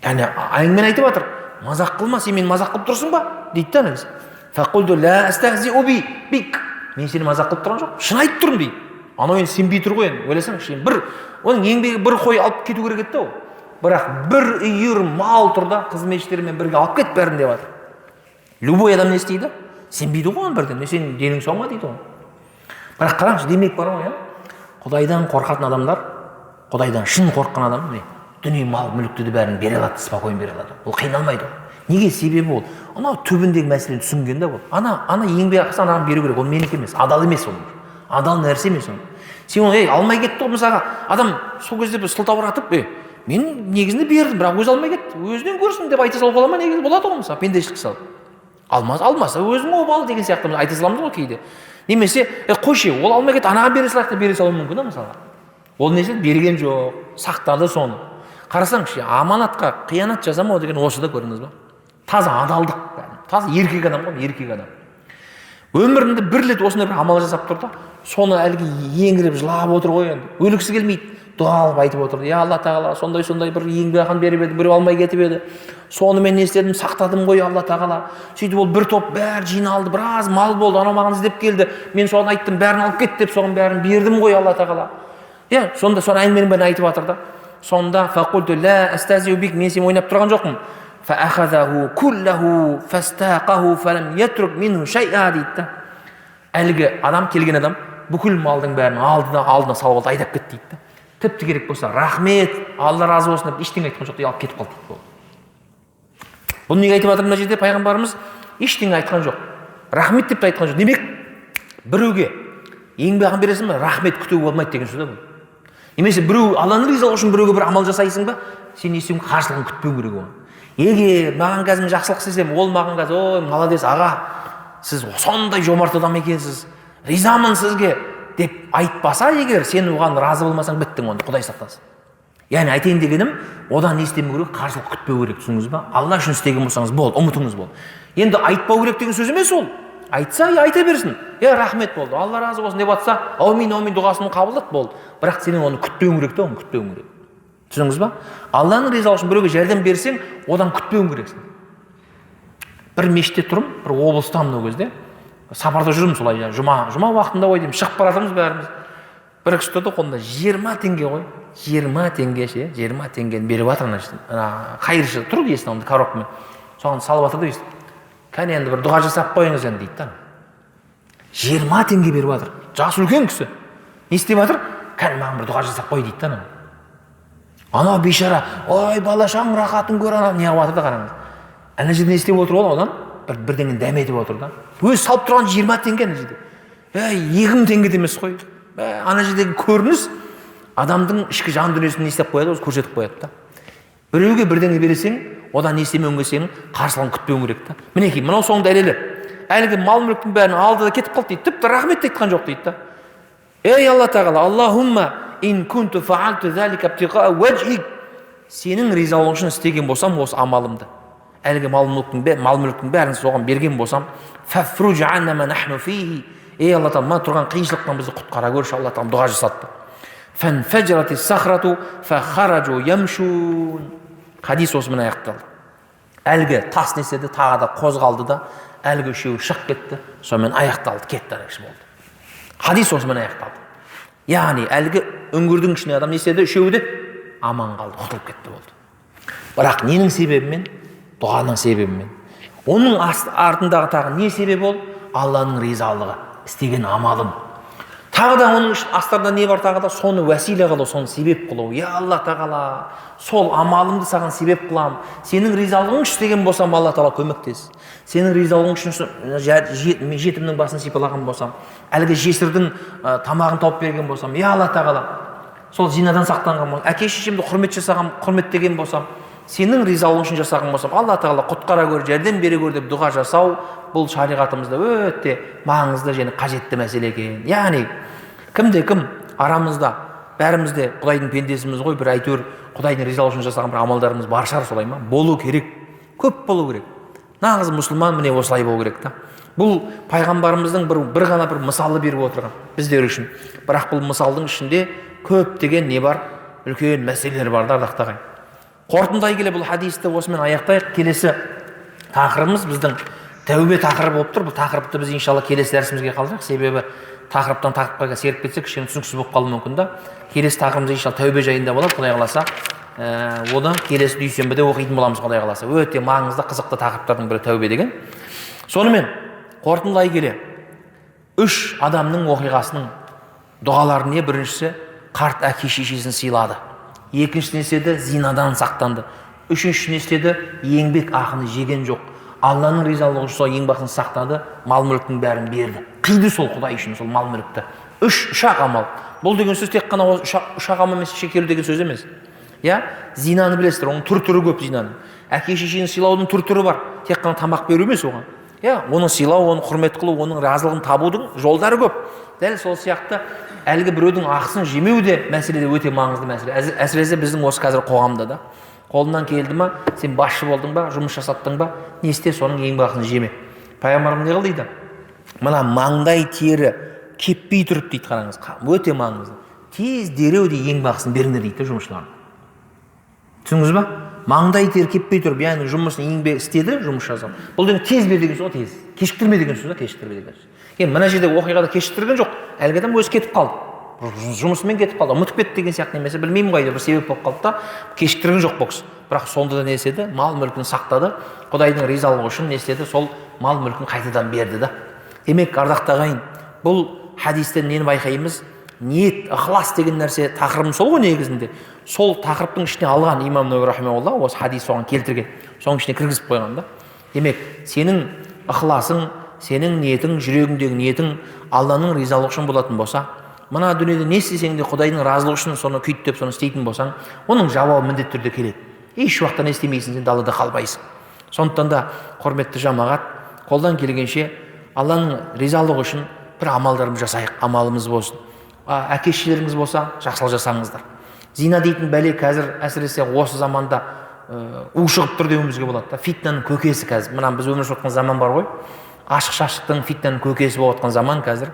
Яғни әңгімені айтып жатыр. Мазақ қылма, сен мен мазақ қылып тұрсың ба? Дейді да негізі. Фақулду ла астағзиу бик. Мен сені мазақ қылып тұрған жоқ, шын айтып тұрмын дейді. Анау енді сенбей тұр ғой енді. Ойласаңшы, оның еңбегі бір қой алып кету керек еді ғой. Бірақ бір үйір мал тұр да, қызметшілермен бірге алып кет бәрін деп жатыр. Любой адам не істейді? Сенбейді ғой бірден. Сен денің сау ма дейді ғой. Бірақ қараңшы, демек бар ғой, Құдайдан қорқатын адамдар, Құдайдан шын қорыққан адам, дүние мал мүлікті бәрін бере алады, спокойно бере алады. Ол қиналмайды. Неге? Себебі ол. Анау түбіндегі мәселені түсінген да ол. Ана еңбекақысын анаған беру керек. Ол менікі емес, адал емес ол. Адал нәрсе емес ол. Сен оны алмай кетті ғой, мысалға, адам сол кезде бір сылтауратып, мен негізінде бердім, бірақ өзі алмай кетті. Өзінен көрсін деп айта салуға бола ма? Негізі болады ғой, мысалы, пендешілік салып. Алмаса өзің обал деген сияқты айта саламыз ғой кейде. Немесе қойшы, ол алмай кетті, анаған бере салайық деп бере салуы мүмкін да, мысалға. Ол несі берген жоқ, сақтады соны. Қарасаңшы, аманатқа қиянат жасамау деген осы да, көрдіңіз ба? Таза адалдық, таза еркек адам ғой, еркек адам. Өмірінде бір рет осындай бір амал жасап тұр да, соны әлгі еңіреп жылап отыр ғой енді. Өлгісі келмейді. Дұға алып айтып отырды. Я Алла тағала, сондай бір еңбекақыны беріп еді, біреу алмай кетіп еді. Соны мен не істедім, сақтадым ғой Алла тағала. Сөйтіп ол бір топ бәрі жиналды, біраз мал болды, анау маған іздеп келді. Мен соны айттым, бәрін алып кет деп, соған бәрін бердім ғой Алла тағала. Сонда соны әңгіменің бәрін айтып жатыр да. Сонда фақулту ла астазиу бик, мен сен ойнап тұрған жоқпын. Фаахазаху куллаху фастақаху фалам ятрук минху шай'a дейді. Әлгі адам, келген адам бүкіл малдың бәрін алдына салып алды, айдап кетті дейді. Тіпті керек болса, рахмет, Алла разы болсын деп ештеңе айтқан жоқ, алып кетіп қалды дейді. Бұны неге айтып жатыр мына жерде пайғамбарымыз? Ештеңе айтқан жоқ. Рахмет деп айтқан жоқ. Демек, біреуге еңбегін бересің бе, рахмет күтуге болмайды деген сөз бұл. Немесе біреу Алланың ризалығы үшін біреуге бір амал жасайсың ба, сен ешкімнің қарсылығын күтпеу керек оны. Егер маған қазір мен жақсылық істесем, ол маған қазір, ой, молодец аға, сіз сондай жомарт адам екенсіз, ризамын сізге деп айтпаса егер, сен оған разы болмасаң біттің, онда Құдай сақтасын. Яғни айтайын дегенім, одан не істемеу керек, қарсылық күтпеу керек, түсіндіңіз ба? Алла үшін істеген болсаңыз болды, ұмытыңыз болды. Енді айтпау керек деген сөз емес ол. Айтса, айта берсін. Рахмет болды, Алла разы болсын деп атса, аумин дұғасын қабылдады, болды. Бірақ сенің оны күтпеуің керек, оны күтпеуің керек. Түсіндіңіз ба? Алланың ризалығы үшін біреуге жәрдем берсең, одан күтпеуің керексің. Бір мешітте тұрмын, бір облыста мынау кезде, сапарда жүрмін солай, жұма уақытында ғой деймін, шығып бара жатырмыз бәріміз. Бір кісі тұрды, қолында 20 теңге ғой, 20 теңге ше, 20 теңгені беріп жатыр ана қайыршы тұр есін алды коробкамен. Соған салып жатыр дейсіз. Кәне енді бір дұға жасап қойыңыз енді дейді да. 20 теңге беріп жатыр. Жасы үлкен кісі. Не істеп жатыр? Кәне маған бір дұға жасап қой дейді да. Ана бейшара, ой балашаң рахатын көр, ана не қылып жатыр да, қараңыз. Ана жерде не істеп отыр ол, одан бірдеңені дәметіп отыр да. Өзі салып тұрған 20 теңге ана жерде. 2000 теңге емес қой. Ана жердегі көрініс адамдың ішкі жан дүниесін не істеп қояды, өзі көрсетіп қояды да. Біреуге бірдеңе бересең, одан не істемеуің керек, сенің қарсылығын күтпеуің керек та. Мінекей, мынау соның дәлелі. Әлгі мал мүліктің бәрін алды да кетіп қалды дейді. Тіпті рахмет те айтқан жоқ дейді да. Ей Алла тағала, Аллахумма ин кунту фаалту залика ibtigaa wajhik. Сенің ризалығың үшін істеген болсам осы амалымды, әлгі мал мүліктің бәрін соған берген болсам, фафруж анна ма нахну фихи. Ей Алла тағала, мына тұрған қиыншылықтан бізді құтқара көрші. Алла тағала дұға жасады. Фанфаджрати сахрату фахаражу ямшун. Хадис осымен аяқталды. Әлгі тас не істеді, тағы да қозғалды да, әлгі үшеуі шығып кетті, сонымен аяқталды, кетті арекші болды. Хадис осымен аяқталды. Яғни әлгі үңгірдің ішіне адам не істеді, үшеуі де аман қалды, құтылып кетті болды. Бірақ ненің себебімен? Дұғаның себебімен. Оның артындағы тағы не себебі ол? Алланың ризалығы, істеген амалым. Тағы да оның астарында не бар, тағы да соны вәсиле қылу, соны себеп қылу. Я Алла тағала, сол амалымды саған себеп қылам. Сенің ризалығың үшін істеген болсам, Алла тағала көмектес. Сенің ризалығың үшін жетімнің басын сипалаған болсам, әлгі жесірдің тамағын тауып берген болсам, я Алла тағала, сол зинадан сақтанған болсам, әке шешемді құрметтеген болсам, сенің ризалығың үшін жасаған болсам, Алла тағала құтқара көр, жәрдем бере көр деп дұға жасау, бұл шариғатымызда өте маңызды және қажетті мәселе екен. Яғни кімде-кім арамызда, бәрімізде Құдайдың пендесіміз ғой, бір әйтеуір Құдайдың ризалығы үшін жасаған бір амалдарымыз бар шығар, солай ма? Болу керек, көп болу керек. Нағыз мұсылман міне осылай болу керек та. Бұл пайғамбарымыздың бір ғана бір мысалы беріп отырған біздер үшін. Бірақ бұл мысалдың ішінде көптеген не бар? Үлкен мәселелер бар да, ардақты ағайын. Қорытындай келе бұл хадисті осымен аяқтайық. Келесі тақырыбымыз біздің тәубе тақырыбы болып тұр. Бұл тақырыпты біз иншалла келесі дәрісімізге қалдырайық. Себебі тақырыптан тақырыпқа серіп кетсек, кішкене түсініксіз болып қалуы мүмкін да. Келесі тақырыбымыз иншалла тәубе жайында болады, Құдай қаласа. Оны келесі дүйсенбіде оқитын боламыз, Құдай қаласа. Өте маңызды, қызықты тақырыптардың бірі тәубе деген. Сонымен қорытындылай келе, 3 адамның оқиғасының дұғалары не? Біріншісі, қарт әке шешесін сыйлады. Екіншісі не істеді? Зинадан сақтанды. Үшіншісі не істеді? Еңбек ақыны жеген жоқ. Алланың ризалығы үшін сол еңбегін сақтады, мал мүліктің бәрін берді. Қиды сол Құдай үшін сол мал мүлікті. Үш ақ амал. Бұл деген сөз тек қана үш ақ амал емес, шекелу деген сөз емес. Зинаны білесіздер, оның түрі көп зинаның. Әке шешені сыйлаудың түрі бар. Тек қана тамақ беру емес оған. Оны сыйлау, оны құрмет қылу, оның разылығын табудың жолдары көп. Дәл сол сияқты әлгі біреудің ақысын жемеу де мәселеде өте маңызды мәселе. Әсіресе біздің осы қазір қоғамда да. Қолынан келді ма, сен басшы болдың ба, жұмыс жасаттың ба, не істе, соның еңбегін жеме. Пайғамбарымыз не қылды дейді? Мына маңдай тері кеппей тұрып дейді, қараңыз, өте маңызды. Тез дереу де еңбегін беріңдер дейді жұмысшыларға. Түсіндіңіз ба? Маңдай тері кеппей тұрып, яғни жұмысын еңбек істеді, жұмыс жасап. Бұл деген тез бер деген сөз, тез. Кешіктірме деген сөз, кешіктірме деген сөз. Мына жерде оқиғада кешіктірген жоқ, әлгі адам өзі кетіп қалды. Жұмысымен кетіп қалды, ұмытып кетті деген сияқты немесе білмеймін қайда бір себеп болып қалды да, кешіктірген жоқ бұл кісі. Бірақ сонда да не істеді? Мал мүлкін сақтады. Құдайдың ризалығы үшін не істеді? Сол мал мүлкін қайтадан берді да. Демек, ардақты ағайын, бұл хадистен нені байқаймыз? Ниет, ықылас деген нәрсе тақырыбым сол ғой негізінде. Сол тақырыптың ішіне алған имам Науи рахимахулла осы хадис соған келтірген. Соның ішіне кіргізіп қойған да. Демек, сенің ықыласың, сенің ниетің, жүрегіңдегі ниетің Алланың ризалығы үшін болатын болса, мына дүниеде не істесең де Құдайдың разылығы үшін соны күйттеп соны істейтін болсаң, оның жауабы міндетті түрде келеді. Еш уақытта не істемейсің, сен далада қалмайсың. Сондықтан да құрметті жамағат, қолдан келгенше Алланың ризалығы үшін бір амалдарымызды жасайық, амалымыз болсын. Әке шешелеріңіз болса жақсылық жасаңыздар. Зина дейтін бәле қазір әсіресе осы заманда ушығып тұр деуімізге болады да. Фитнаның көкесі қазір. Мына біз өмір сүріп жатқан заман бар ғой. Ашық шашықтың фитнаның көкесі болып жатқан заман қазір.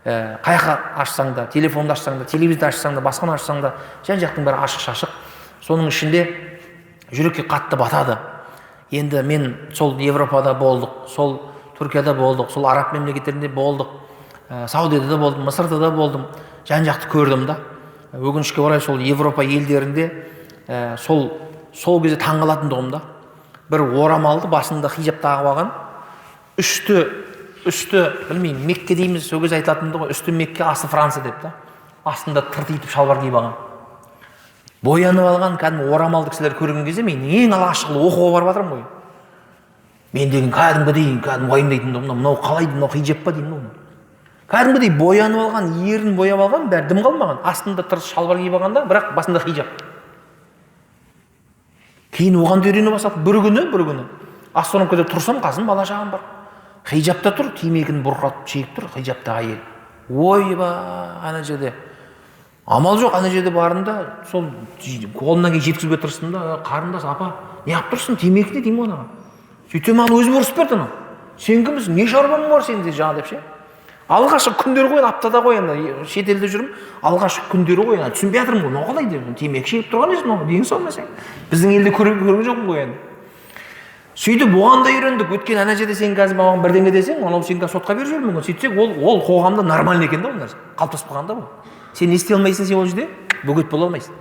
Қайқа ашсаң да, телефонды ашсаң да, телевизорды ашсаң да, басқаны ашсаң да, жан жақтың бәрі ашық шашық. Соның ішінде жүрекке қатты батады. Енді мен сол Европада болдық, сол Түркияда болдық, сол араб мемлекеттерінде болдық, Саудияда да болдым, Мысырда да болдым, жан жақты көрдім да. Өкінішке орай сол Европа елдерінде сол кезде таңғалатындығым да. Бір орамалды басында хижап тағып алған, үсті білмеймін, Мекке дейміз, сол кезде айтылатынды ғой, үсті Мекке, асты Франция деп та. Астында тыртитып шалбар киіп алған. Боянып алған кәдімгі орамалды кісілер көрген кезде мен ең алғашқы оқуға барып жатырмын ғой. Мен деген кәдімгі уайымдайтын, мынау қалай, мынау хижап па деймін. Кәдімгідей боянып алған, ерін бояп алған, бәрі дым қалмаған. Астында тырыс шалбар киіп алғанда, бірақ басында хижап. Кейін оған да үйрене бастадым. Бір күні остановкада тұрсам, қасым бала шағам бар. Хижапта тұр, темекіні бұрқыратып шегіп тұр, хижапта әйел. Ойба, ана жерде. Амал жоқ, ана жерде барында, сол қолынан кейін жеткізуге тырыстым да, қарындас апа, неғып тұрсың, темекіні деймін онаға. Сөйтсем маған өзі ұрысып берді ана. Сен кімсің, не шаруаң бар сенде жаңа деп ше. Алғашқы күндері ғой, аптада ғой, енді шетелде жүрмін, алғашқы күндері ғой, түсінбей жатырмын ғой, қалай деп, темекі шегіп тұрған екен, деген сол мәселе. Біздің елде көрген жоқпын ғой енді. Сөйтіп оған да үйрендік. Өткен ана жерде сен қазір маған бірдеңе десең, анау сен сотқа беріп жіберуі мүмкін. Сөйтсек ол қоғамда нормальный екен да ол нәрсе. Қалыптасып қалған да бұл. Сен не істей алмайсың, сен ол жерде бөгет бола алмайсың.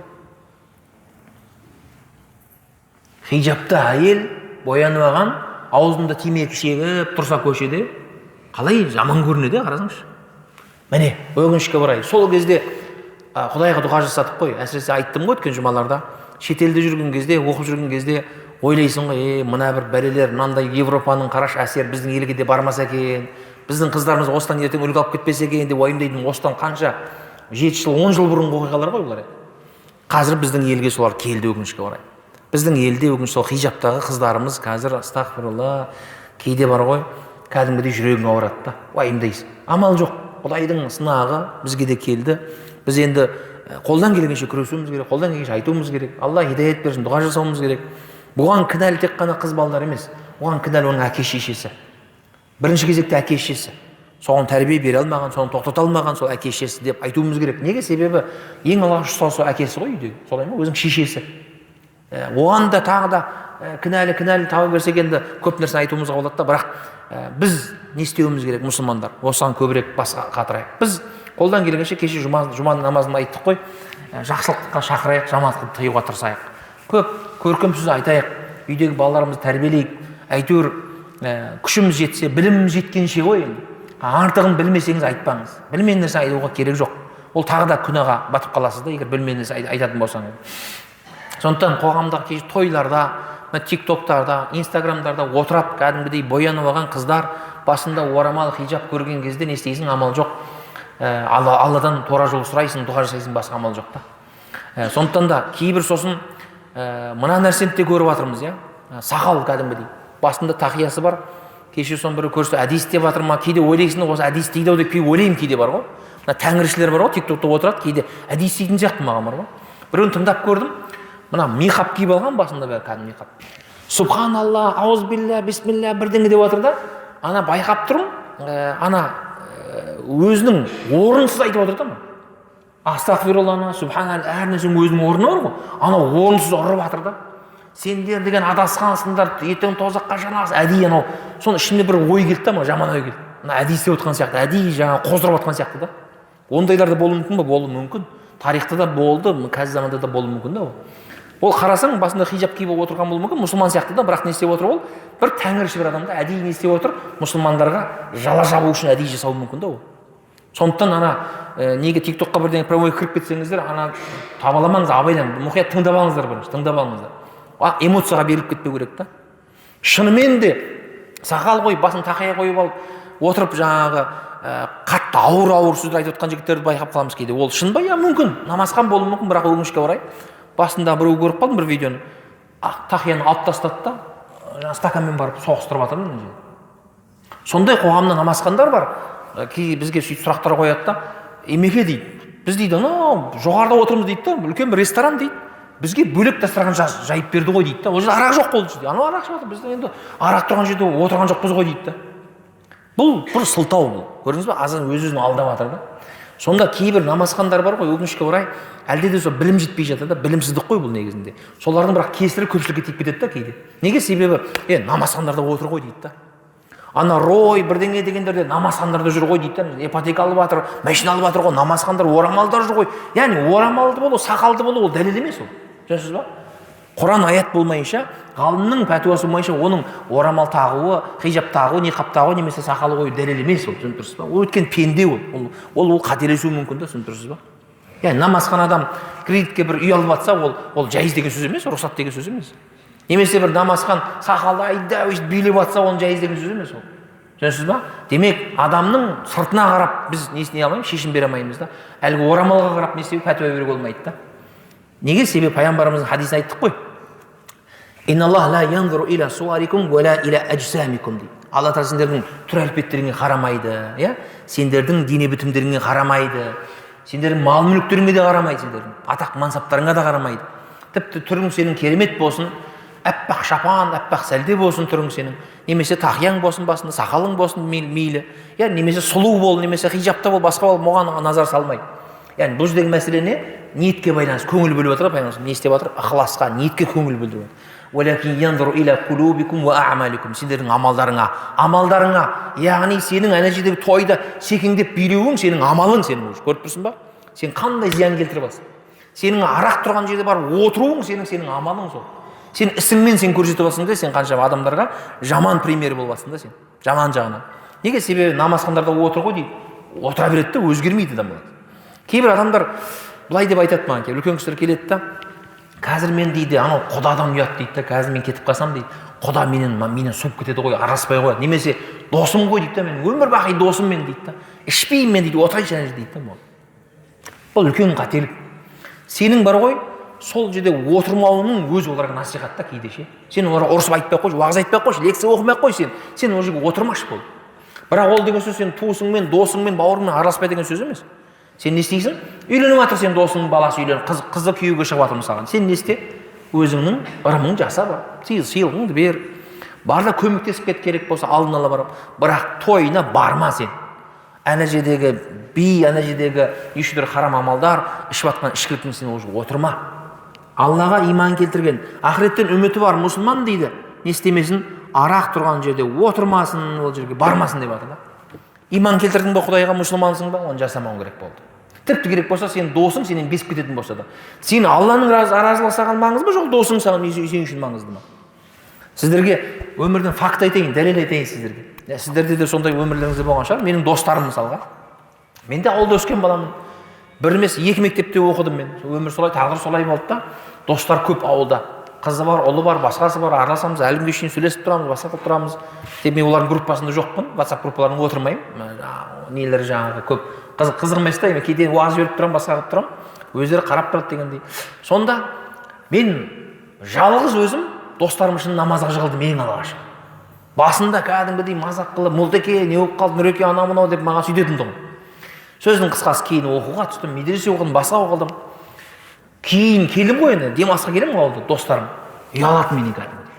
Хижапта әйел боянып алған, аузында темекі шегіп тұрса көшеде, қалай жаман көрінеді, қарасаңшы. Міне, өкінішке орай, сол кезде Құдайға дұға жасадық қой. Әсіресе айттым ғой өткен жұмаларда. Шетелде жүрген кезде, оқып жүрген кезде ойлайсың ғой, мына бір бәлелер, мынандай Европаның қараш әсер біздің елге де бармаса екен, біздің қыздарымыз осыдан ертең үлгі алып кетпесе екен деп уайымдайтын. Осыдан қанша 7 жыл, 10 жыл бұрынғы оқиғалар ғой бұлар. Қазір біздің елге солар келді, өкінішке орай. Біздің елде өкінішке сол хижаптағы қыздарымыз қазір астағфирулла кейде бар ғой, кәдімгідей жүрегің ауырады да, уайымдайсың. Амал жоқ, Құдайдың сынағы бізге де келді. Біз енді қолдан келгенше күресуіміз керек, қолдан келгенше айтуымыз керек. Алла хидаят берсін, дұға жасауымыз керек. Бұған кінәлі тек қана қыз балалар емес, бұған кінәлі оның әке шешесі. Бірінші кезекте әке шешесі. Соған тәрбие бере алмаған, соны тоқтата алмаған сол әке шешесі деп айтуымыз керек. Неге? Себебі ең алғашқы сол әкесі ғой үйде, солай ма? Өзінің шешесі. Оған да тағы да кінәлі таба берсек енді көп нәрсе айтуымызға болады да, бірақ біз не істеуіміз керек, мұсылмандар? Осыған көбірек бас қатырайық. Біз қолдан келгенше кеше жұма намазында айттық қой, жақсылыққа шақырайық, жамандықты тыюға тырысайық. Көп көркем сөз айтайық, үйдегі балаларымызды тәрбиелейік. Әйтеуір күшіміз жетсе, біліміміз жеткенше ғой енді. Артығын білмесеңіз айтпаңыз. Білмеген нәрсе айтуға керек жоқ. Ол тағы да күнәға батып қаласыз да, егер білмеген нәрсе айтатын болсаңыз. Сондықтан қоғамдағы кеше тойларда, тиктоктарда, инстаграмдарда отырап кәдімгідей боянып алған қыздар басында орамал, хижап көрген кезде не істейсің, амал жоқ. Алладан тура жол сұрайсың, дұға жасайсың, басқа амал жоқ та. Сондықтан да кейбір сосын мына нәрсені де көріп жатырмыз, иә. Сақал кәдімгідей. Басында тақиясы бар. Кеше соны бірі көрсе, әдис деп жатыр ма? Кейде ойлайсың, осы әдис дейді ау деп ойлаймын, кейде бар ғой. Мына тәңіршілер бар ғой, тиктокта отырады, кейде әдис дейтін сияқты маған бар ғой. Біреуін тыңдап көрдім. Мына михаб киіп алған, басында бәрі кәдімгі михаб. Субханалла, аузбилля, бисмилля бірдеңе деп жатыр да. Ана байқап тұрмын, ана өзінің орынсыз айтып отыр да. Астағфирулланы, субханалла, әр нәрсенің өзінің орны бар ғой. Ана орынсыз ұрып жатыр да. Сендер деген адасқансыңдар, ертең тозаққа жанасыз, әдейі анау. Соның ішімде бір ой келді да, жаман ой келді. Мына әдейі істеп отқан сияқты, әдейі жаңа қоздырып отқан сияқты да. Ондайлар да болуы мүмкін бе? Болуы мүмкін. Тарихта да болды, қазір заманда да болуы мүмкін да ол. Ол қарасаң, басында хижап киіп отырған болуы мүмкін, мұсылман сияқты да, бірақ не істеп отыр ол? Бір тәңірші бір адамда әдейі не істеп отыр? Мұсылмандарға жала жабу үшін әдейі жасауы мүмкін да ол. Сондықтан ана неге тиктокқа бірдеңе прямой кіріп кетсеңіздер, ана табаламаңыз, абайдан мұқият тыңдап алыңыздар, бірінші тыңдап алыңыздар. Эмоцияға беріліп кетпеу керек та. Шынымен де сақал қойып, басын тақия қойып алып, отырып жаңағы қатты ауыр сөздер айтып отқан жігіттерді байқап қаламыз кейде. Ол шын ба? Я мүмкін. Намазхан болуы мүмкін, бірақ өкінішке орай. Басында біреу көріп қалдым бір видеоны. Тақияны алып тастады да, стаканмен барып соғыстырып жатыр. Сондай қоғамда намазхандар бар. бізге сөйтіп сұрақтар қояды да, емеке дейді, біз дейді анау жоғарыда отырмыз дейді да, үлкен бір ресторан дейді, бізге бөлек дастархан жайып берді ғой дейді да, ол жерде арақ жоқ болды дейді, анау арақ ішіп жатыр, біз енді арақ тұрған жерде отырған жоқпыз ғой дейді да. Бұл бір сылтау, бұл көрдіңіз ба, азан өз-өзін алдап жатыр да. Сонда кейбір намазхандар бар ғой, өкінішке орай әлде де сол білім жетпей жатыр да, білімсіздік қой бұл негізінде. Солардың бірақ кесірі көпшілікке тиіп кетеді да кейде. Неге? Себебі намазхандарда отыр ғой дейді да. Ана рой бірдеңе дегендерде намазхандарда жүр ғой дейді да. Ипотека алып жатыр, машина алып жатыр ғой, намазхандар, орамалдар жүр ғой. Яғни орамалды болу, сақалды болу ол дәлел емес ол. Түсінесіз ба? Құран аят болмайынша, ғалымның пәтуасы болмайынша оның орамал тағуы, хижаб тағуы, ниқаб тағуы немесе сақалы қою дәлел емес ол. Түсініп тұрсыз ба? Ол өткен пенде ол қателесуі мүмкін да, түсініп тұрсыз ба? Яғни намазхан адам кредитке бір үй алып жатса, ол жайыз деген сөз емес, рұқсат деген сөз емес. Немесе бір намазхан сақалды айда билеп жатса, оның жайыз деген сөз емес ол. Түсінесіз ба? Демек, адамның сыртына қарап біз несіне алмаймыз, шешім бере алмаймыз да. Әлгі орамалға қарап не істеу, пәтуа беруге болмайды да. Неге? Себебі пайғамбарымыздың хадисін айттық қой. Инналлах ла янзуру иля суарикум ва ла иля аджсамикум дейді. Алла тағала сендердің түр әлпеттеріңе қарамайды, иә? Сендердің дене бітімдеріңе қарамайды. Сендердің мал мүліктеріңе де қарамайды, сендердің атақ мансаптарыңа да қарамайды. Тіпті түрің сенің керемет болсын, әппақ шапан, әппақ сәлде болсын түрің сенің, немесе тақияң болсын басында, сақалың болсын мейлі, иә, немесе сұлу бол, немесе хижапта бол, басқа бол, оған назар салмайды. Яғни бұл жердегі мәселе не? Ниетке байланысты көңіл бөліп жатыр, пайғамбарымыз не істеп жатыр? Ықыласқа, ниетке көңіл бөлдіріп жатыр. Уәләкин янзуру иля кулубикум ва аъмаликум, сендердің амалдарыңа, яғни сенің ана жердегі тойда секеңдеп билеуің сенің амалың, сенің уже көріп тұрсың ба? Сен қандай зиян келтіріп жатсың? Сенің арақ тұрған жерде барып отыруың сенің амалың сол. Сен ісіңмен сен көрсетіп жатсың да, сен қаншама адамдарға жаман пример болып жатсың да сен, жаман жағынан. Неге? Себебі намазхандарда отыр ғой дейді, отыра береді да, өзгермейді адам болады. Кейбір адамдар былай деп айтады маған, кейбір үлкен кісілер келеді да, қазір мен дейді, анау құдадан ұят дейді да, қазір мен кетіп қалсам дейді, құда менен суып кетеді ғой, араласпай қояды. Немесе досым ғой дейді да, мен өмір бақи досым мен дейді да, ішпеймін мен дейді, отырайыншы ана жерде дейді да. Бұл үлкен қателік. Сенің бар ғой, сол жерде отырмауының өзі оларға насихат та кейде ше. Сен оларға ұрысып айтпай қойшы, уағыз айтпай қойшы, лекция оқымай ақ қой сен ол жерге отырмашы бол. Бірақ ол деген сөз сен туысыңмен, досыңмен, бауырыңмен араласпай деген сөз емес. Сен не істейсің? Үйленіп жатыр, сен досыңның баласы үйленіп, қызы күйеуге шығып жатыр мысалға. Сен не істе? Өзіңнің ырымың жаса бар. Сыйлығыңды бер. Бар да көмектесіп кет, керек болса алдын ала барып. Бірақ тойына барма сен. Ана жердегі ана жердегі нешедір харам амалдар, ішіп жатқан ішкіліктің сен уже отырма. Аллаға иман келтірген, ақыреттен үміті бар мұсылман дейді. Не істемесін? Арақ тұрған жерде отырмасын, ол жерге бармасын деп жатыр да. Иман келтірдің ба Құдайға, мұсылмансың ба, оны жасамауың керек болды. Тіпті керек болса, сен досың, сенен безіп кететін болса да. Сен Алланың разылығы саған маңызды ма, жоқ досың саған сен үшін маңызды ма? Сіздерге өмірден факт айтайын, дәлел айтайын сіздерге. Сіздерде де сондай өмірлеріңізде болған шығар. Менің достарым мысалға. Мен де ауылда өскен баламын. Бір емес, екі мектепте оқыдым мен. Өмір солай, тағдыр солай болды да. Достар көп ауылда. Қызы бар, ұлы бар, басқасы бар, араласамыз, әлі күнге шейін сөйлесіп тұрамыз, басқа қылып тұрамыз. Тек мен олардың группасында жоқпын, WhatsApp группаларына отырмаймын. Нелері жаңағы көп қызық емес та, кейде уағыз беріп тұрамын, басқа қылып тұрамын. Өздері қарап тұрады дегендей. Сонда мен жалғыз өзім достарым үшін намазға жығылдым ең алғаш. Басында кәдімгідей мазақ қылып, мұлтеке, не болып қалды, нұреке, анау мынау деп маған сөйтетін тұғын. Сөздің қысқасы кейін оқуға түстім, медресе оқыдым, басқа оқыдым. Кейін келдім ғой енді, демалысқа келемін ауылда, достарым. Ұялатын менен кәдімгідей.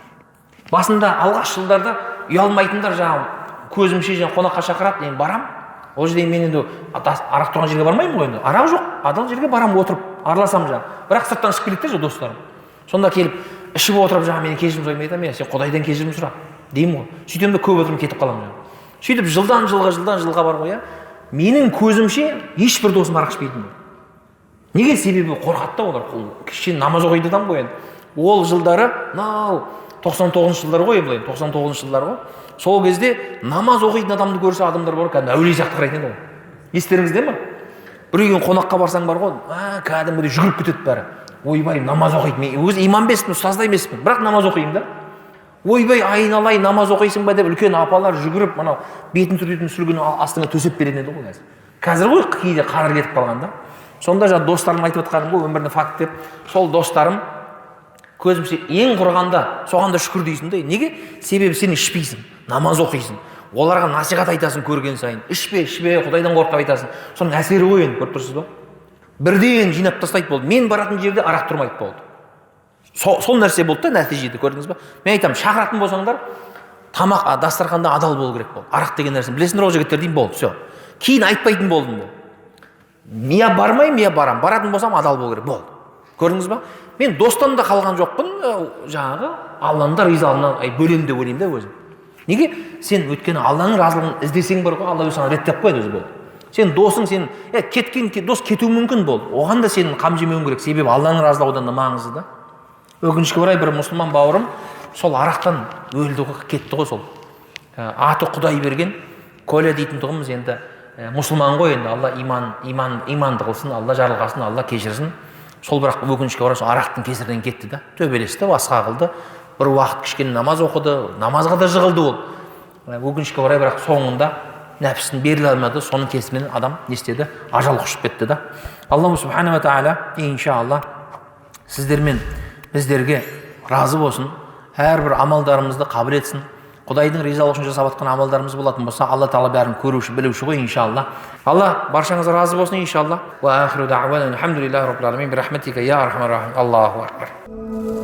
Басында алғаш жылдарда ұялмайтындар жаңағы көзімше қонаққа шақырады, мен барам. Ол жерде мен енді арақ тұрған жерге бармаймын ғой енді. Арақ жоқ, адал жерге барам, отырып, араласам жаңағы. Бірақ сырттан ішіп келеді де достарым. Сонда келіп ішіп отырып жаңағы менен кешірім сұраймын, айтамын, сен Құдайдан кешірім сұра деймін ғой. Сөйтем де көп отырып кетіп қаламын жаңағы. Сөйтіп жылдан жылға бар ғой, менің көзімше ешбір досым арақ ішпейтін. Неге? Себебі қорқады да олар. Кішкене намаз оқиды адам ғой енді. Ол жылдары, 99 жылдар ғой, 99 жылдар ғой. Сол кезде намаз оқитын адамды көрсе адамдар бар, кәдімгі әулие сияқты қарайтын еді. Естеріңізде ме? Бір үйге қонаққа барсаң бар ғой, кәдімгідей жүгіріп кетеді бәрі. Ойбай, намаз оқиды. Мен өзі имам емеспін, ұстаз да емеспін, бірақ намаз оқимын да. Ойбай, айналайын, намаз оқисың ба деп үлкен апалар жүгіріп, мынау бетін түртетін сүлгіні астына төсеп беретін еді ғой қазір. Қазір ғой кейде қарыр кетіп қалған да. Сонда жаңа достарым айтып отқаным ғой, өмірдің факт деп. Сол достарым көзімше ең құрғанда соған да шүкір дейсің де. Неге? Себебі сен ішпейсің, намаз оқисың. оларға насихат айтасың көрген сайын. Ішпе, Құдайдан қорқып айтасың. Соның әсері ғой енді, көріп тұрсыз ба? Бірден жинап тастайды болды. Мен баратын жерде арақ тұрмайды болды. Сол нәрсе болды да нәтижеде, көрдіңіз ба? Мен айтамын, шақыратын болсаңдар, тамақ дастарханда адал болу керек болды. Арақ деген нәрсе білесіңдер ол жігіттер деймін, болды, все. Кейін айтпайтын болдым болды. Мия бармаймын, мия барам. Баратын болсам адал болу керек болды. Көрдіңіз ба? Мен достан да қалған жоқпын, жаңағы Алланың да ризалығынан бөлем деп ойлаймын да өзім. Неге? Сен өйткені Алланың разылығын іздесең бар ғой, Алла өзі реттеп қояды өзі болды. Сен досың, сен кеткен дос кетуі мүмкін болды. Оған да сен қам жемеуің керек. Себебі Алланың разылығы одан да маңызды да. Өкінішке орай бір мұсылман бауырым сол арақтан өлді ғой, кетті ғой сол. Аты Құдай берген, Коля дейтін тұғымыз енді мұсылман ғой енді. Алла иманды қылсын, Алла жарылғасын, Алла кешірсін. Сол бірақ өкінішке орай сол арақтың кесірінен кетті да. Төбелесті, басқа қылды. Бір уақыт кішкене намаз оқыды, намазға да жығылды ол. Өкінішке орай бірақ соңында нәпсісін беріле алмады, соның кесірінен адам не істеді? Ажал құшып кетті да. Аллаху субхана ва тағала иншалла сіздермен біздерге разы болсын, әрбір амалдарымызды қабыл етсін. Құдайдың ризалығы үшін жасап жатқан амалдарымыз болатын болса, Алла тағала бәрін көруші, білуші ғой иншалла. Алла баршаңызға разы болсын иншалла. Ва ахиру дa'вана алхамдулиллахи раббил аламин би рахматика я архамар рахим. Аллаху акбар.